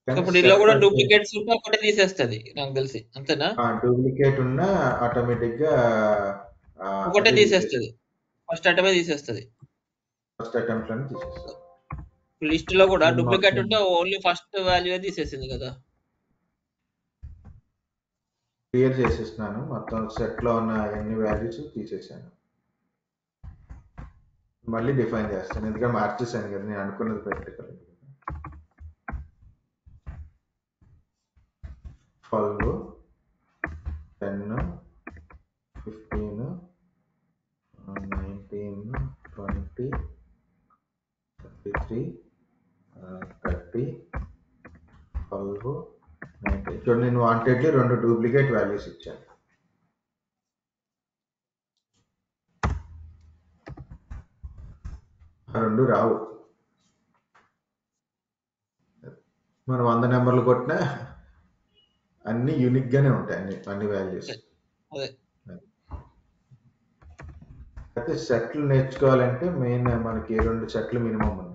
Speaker 3: ఇప్పుడు ఇలా కూడా డూప్లికేట్స్ ఉంటే ఒకటే తీసేస్తుంది నాకు తెలిసి, అంతేనా?
Speaker 2: డూప్లికేట్ ఉన్నా ఆటోమేటిక్ గా
Speaker 3: ఒకటే తీసేస్తుంది. ఫస్ట్ అటెంప్ట్ తీసేస్తుంది.
Speaker 2: ఫస్ట్ అటెంప్ట్ లోనే తీసేస్తుంది.
Speaker 3: లిస్ట్ లో కూడా డూప్లికేట్ ఉంటే ఓన్లీ ఫస్ట్ వాల్యూ తీసేసింది కదా.
Speaker 2: క్లియర్ చేసేస్తున్నాను. మొత్తం సెట్ లో ఉన్న ఎన్ని వాల్యూస్ తీసేసాను. మళ్ళీ డిఫైన్ చేస్తాను, ఎందుకంటే మార్చేసాను కదా నేను అనుకున్నది పెట్టగలను. 12, 10, 15, 19, 20, 33, 30, 12, 19. చూడండి, నేను వాంటెడ్లీ 2 డూప్లికేట్ వాల్యూస్ ఇచ్చాను. ఆ 2 రావు. మనం 100 నెంబర్లు కొట్టినా అన్ని యూనిక్ గానే ఉంటాయి, అన్ని వాల్యూస్. అయితే సెట్లు నేర్చుకోవాలంటే మెయిన్ మనకి 2 సెట్లు మినిమం ఉన్నాయి.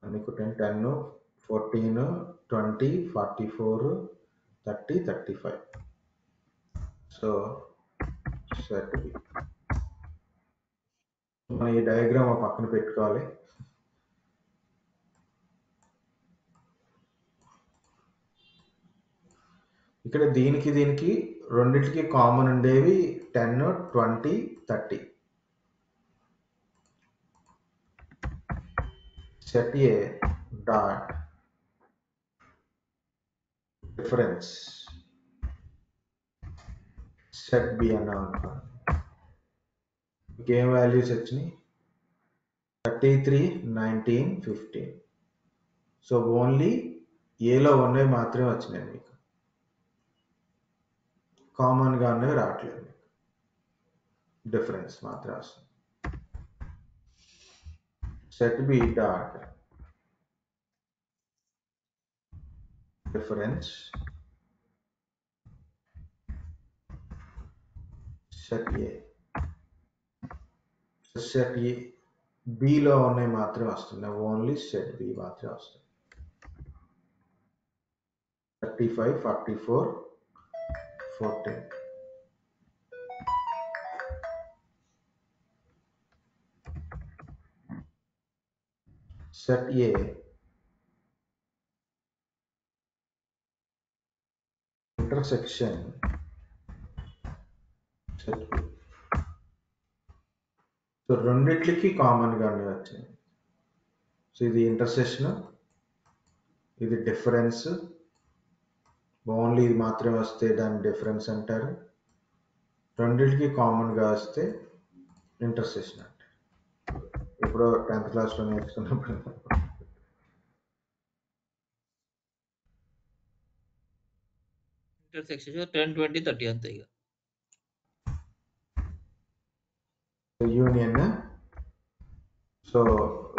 Speaker 2: మీకు 10, 14, 20, 44, 30, 35. So set B. మనం ఈ డయాగ్రామ్ ఆ పక్కన పెట్టుకోవాలి. ఇక్కడ దీనికి రెండింటికి కామన్ ఉండేవి 10, 20, 30. Set A dot difference set B అన్నా అనుకోండి. ఏం వాల్యూస్ వచ్చినాయి? 33, 19, 15. సో ఓన్లీ ఏలో ఉన్నవి మాత్రమే వచ్చినాయి, మీకు కామన్గా ఉన్నవి రావట్లేదు, డిఫరెన్స్ మాత్రం వస్తుంది. Set B dot difference set A. Set A బిలో ఉన్నాయి మాత్రమే వస్తున్నాయి, ఓన్లీ సెట్ బి మాత్రమే వస్తుంది. 35, 44, 14. Set A intersection set B. So రెండిట్లకి కామన్గా వచ్చాయి. సో ఇది ఇంటర్సెక్షన్, ఇది డిఫరెన్స్. ఓన్లీ ఇది మాత్రమే వస్తే దాన్ని డిఫరెన్స్ అంటారు. రెండింటికి కామన్గా వస్తే ఇంటర్సెక్షన్ అంటారు. ఇప్పుడు 10th క్లాస్లో నేర్చుకున్నప్పుడు
Speaker 3: ఇంటర్సెక్షన్ 10, 20, 30 అంతే ఇక.
Speaker 2: Union. So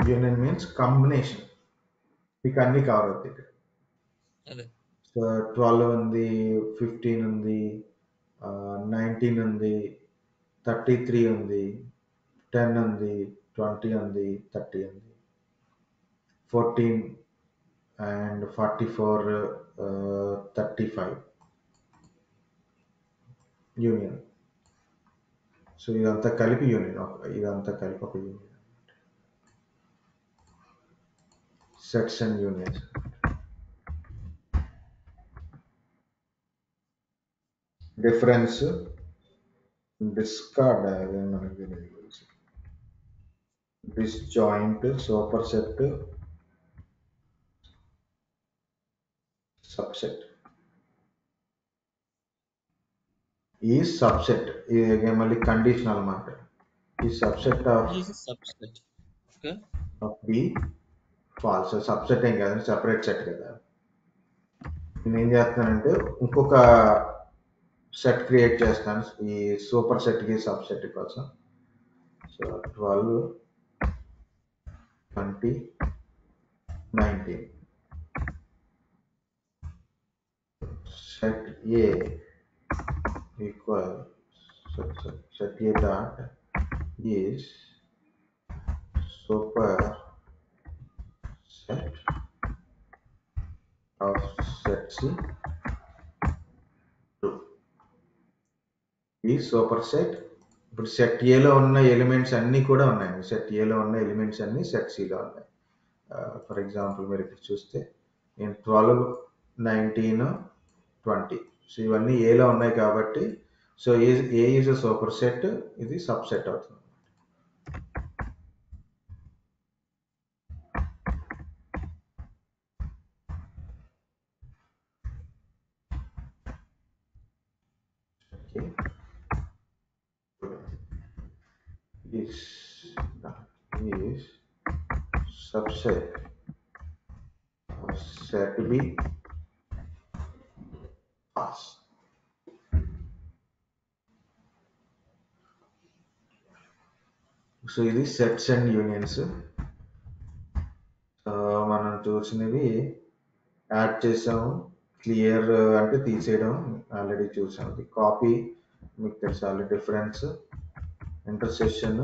Speaker 2: union means combination, మీకు అన్ని కవర్ అవుతాయి. సో 12 ఉంది, 15 ఉంది, 19 ఉంది, 33 ఉంది, 10 ఉంది, 20 ఉంది, 30 ఉంది, 14 అండ్ 44, 35 యూనియన్. సో ఇదంతా కలిపి యూనియన్, ఇదంతా కలిపి ఒక union. Sets and unions. Difference discard, అదే మనకి తెలియదు. Disjoint, superset, subset. ఈ సబ్సెట్ ఇది మళ్ళీ కండిషనల్ అన్నమాట. ఈ subset of B false. Subset ఏం కాదండి, సెపరేట్ సెట్ కదా. నేను ఏం చేస్తున్నానంటే ఇంకొక సెట్ క్రియేట్ చేస్తాను ఈ సూపర్ సెట్కి సబ్సెట్ కోసం. So 12, 20, 19. set A equal set A dot is super set of set C 2. ఈ సూపర్ సెట్ ఇప్పుడు సెట్ ఏలో ఉన్న ఎలిమెంట్స్ అన్నీ కూడా ఉన్నాయి. సెట్ ఏలో ఉన్న ఎలిమెంట్స్ అన్నీ సెట్ సిలో ఉన్నాయి. ఫర్ ఎగ్జాంపుల్ మీరు ఇక్కడ చూస్తే నేను 12, 19, 20 సో ఇవన్నీ ఏలో ఉన్నాయి కాబట్టి so A is a super set, ఇది సబ్ సెట్ అవుతుంది. is subset of set B pass. So ఇది సెట్స్ అండ్ యూనియన్స్. మనం చూసినవి యాడ్ చేసాము, క్లియర్ అంటే తీసేయడం ఆల్రెడీ చూసాం. కాపీ మీకు తెలుసు ఆల్రెడీ, డిఫరెన్స్, ఇంటర్సెక్షన్,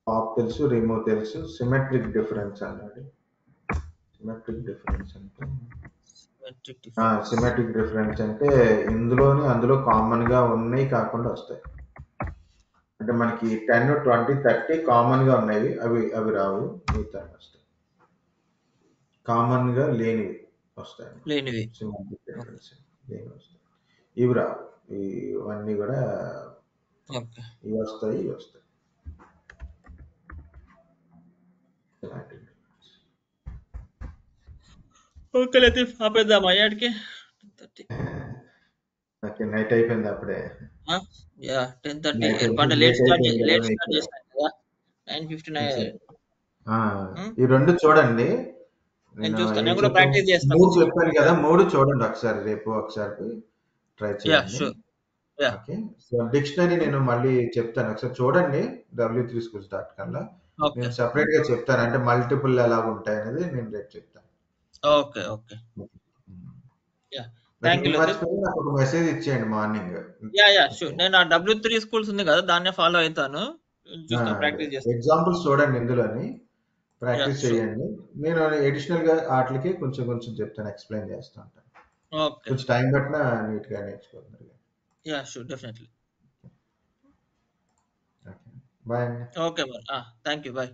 Speaker 2: పాప్ తెలుసు, రిమూవ్ తెలుసు, సిమెట్రిక్ డిఫరెన్స్ అన్నది. సిమెట్రిక్ డిఫరెన్స్ అంటే సిమెట్రిక్ డిఫరెన్స్ అంటే అందులో కామన్ గా ఉన్నాయి కాకుండా వస్తాయి. అంటే మనకి 10, 20, 30 కామన్ గా ఉన్నాయి, అవి రావు, మిగతా వస్తాయి. కామన్ గా లేనివి వస్తాయి, సిమెట్రిక్ డిఫరెన్స్ లేనివి వస్తాయి, ఇవి రావు. ఇవన్నీ కూడా ఇవి వస్తాయి, ఇవి వస్తాయి.
Speaker 3: ఓకే లతీఫ్, ఆపేద్దామా యాడ్కి?
Speaker 2: ఓకే, నైట్ అయిపోయింది అప్పుడే.
Speaker 3: 10:30 లేట్ స్టార్ట్ చేసినాం కదా, 9:59.
Speaker 2: ఈ రెండు చూడండి,
Speaker 3: నేను చూస్తాను, నేను కూడా ప్రాక్టీస్ చేస్తాను.
Speaker 2: 3 చెప్పాను కదా, 3 చూడండి ఒకసారి, రేపు ఒకసారి ట్రై చేయండి. ఓకే, సో డిక్షనరీ నేను మళ్ళీ చెప్తాను, ఒకసారి చూడండి w3schools.com లో. నేను సెపరేట్ గా చెప్తాను, అంటే మల్టిపుల్ ఎలా ఉంటాయి అనేది నేను రేపు చెప్తాను.
Speaker 3: Okay okay, thank you.
Speaker 2: నాకు ఒక మెసేజ్ ఇచ్చేయండి మార్నింగ్.
Speaker 3: షూర్. నేను ఆ W3 స్కూల్స్ ఉంది కదా, దాన్నే ఫాలో అవుతాను, ప్రాక్టీస్ చేస్తాను.
Speaker 2: ఎగ్జాంపుల్స్ చూడండి, ఇందులోని ప్రాక్టీస్ చేయండి. నేను అడిషనల్ గా వాటికి కొంచెం కొంచెం చెప్తాను, ఎక్స్ప్లెయిన్ చేస్తూ ఉంటాను. కొంచెం టైం పట్టినా నీట్ గా నేర్చుకుంటున్నారు.
Speaker 3: Sure, definitely.
Speaker 2: బాయ్.
Speaker 3: ఓకే మరి, థ్యాంక్ యూ, బాయ్.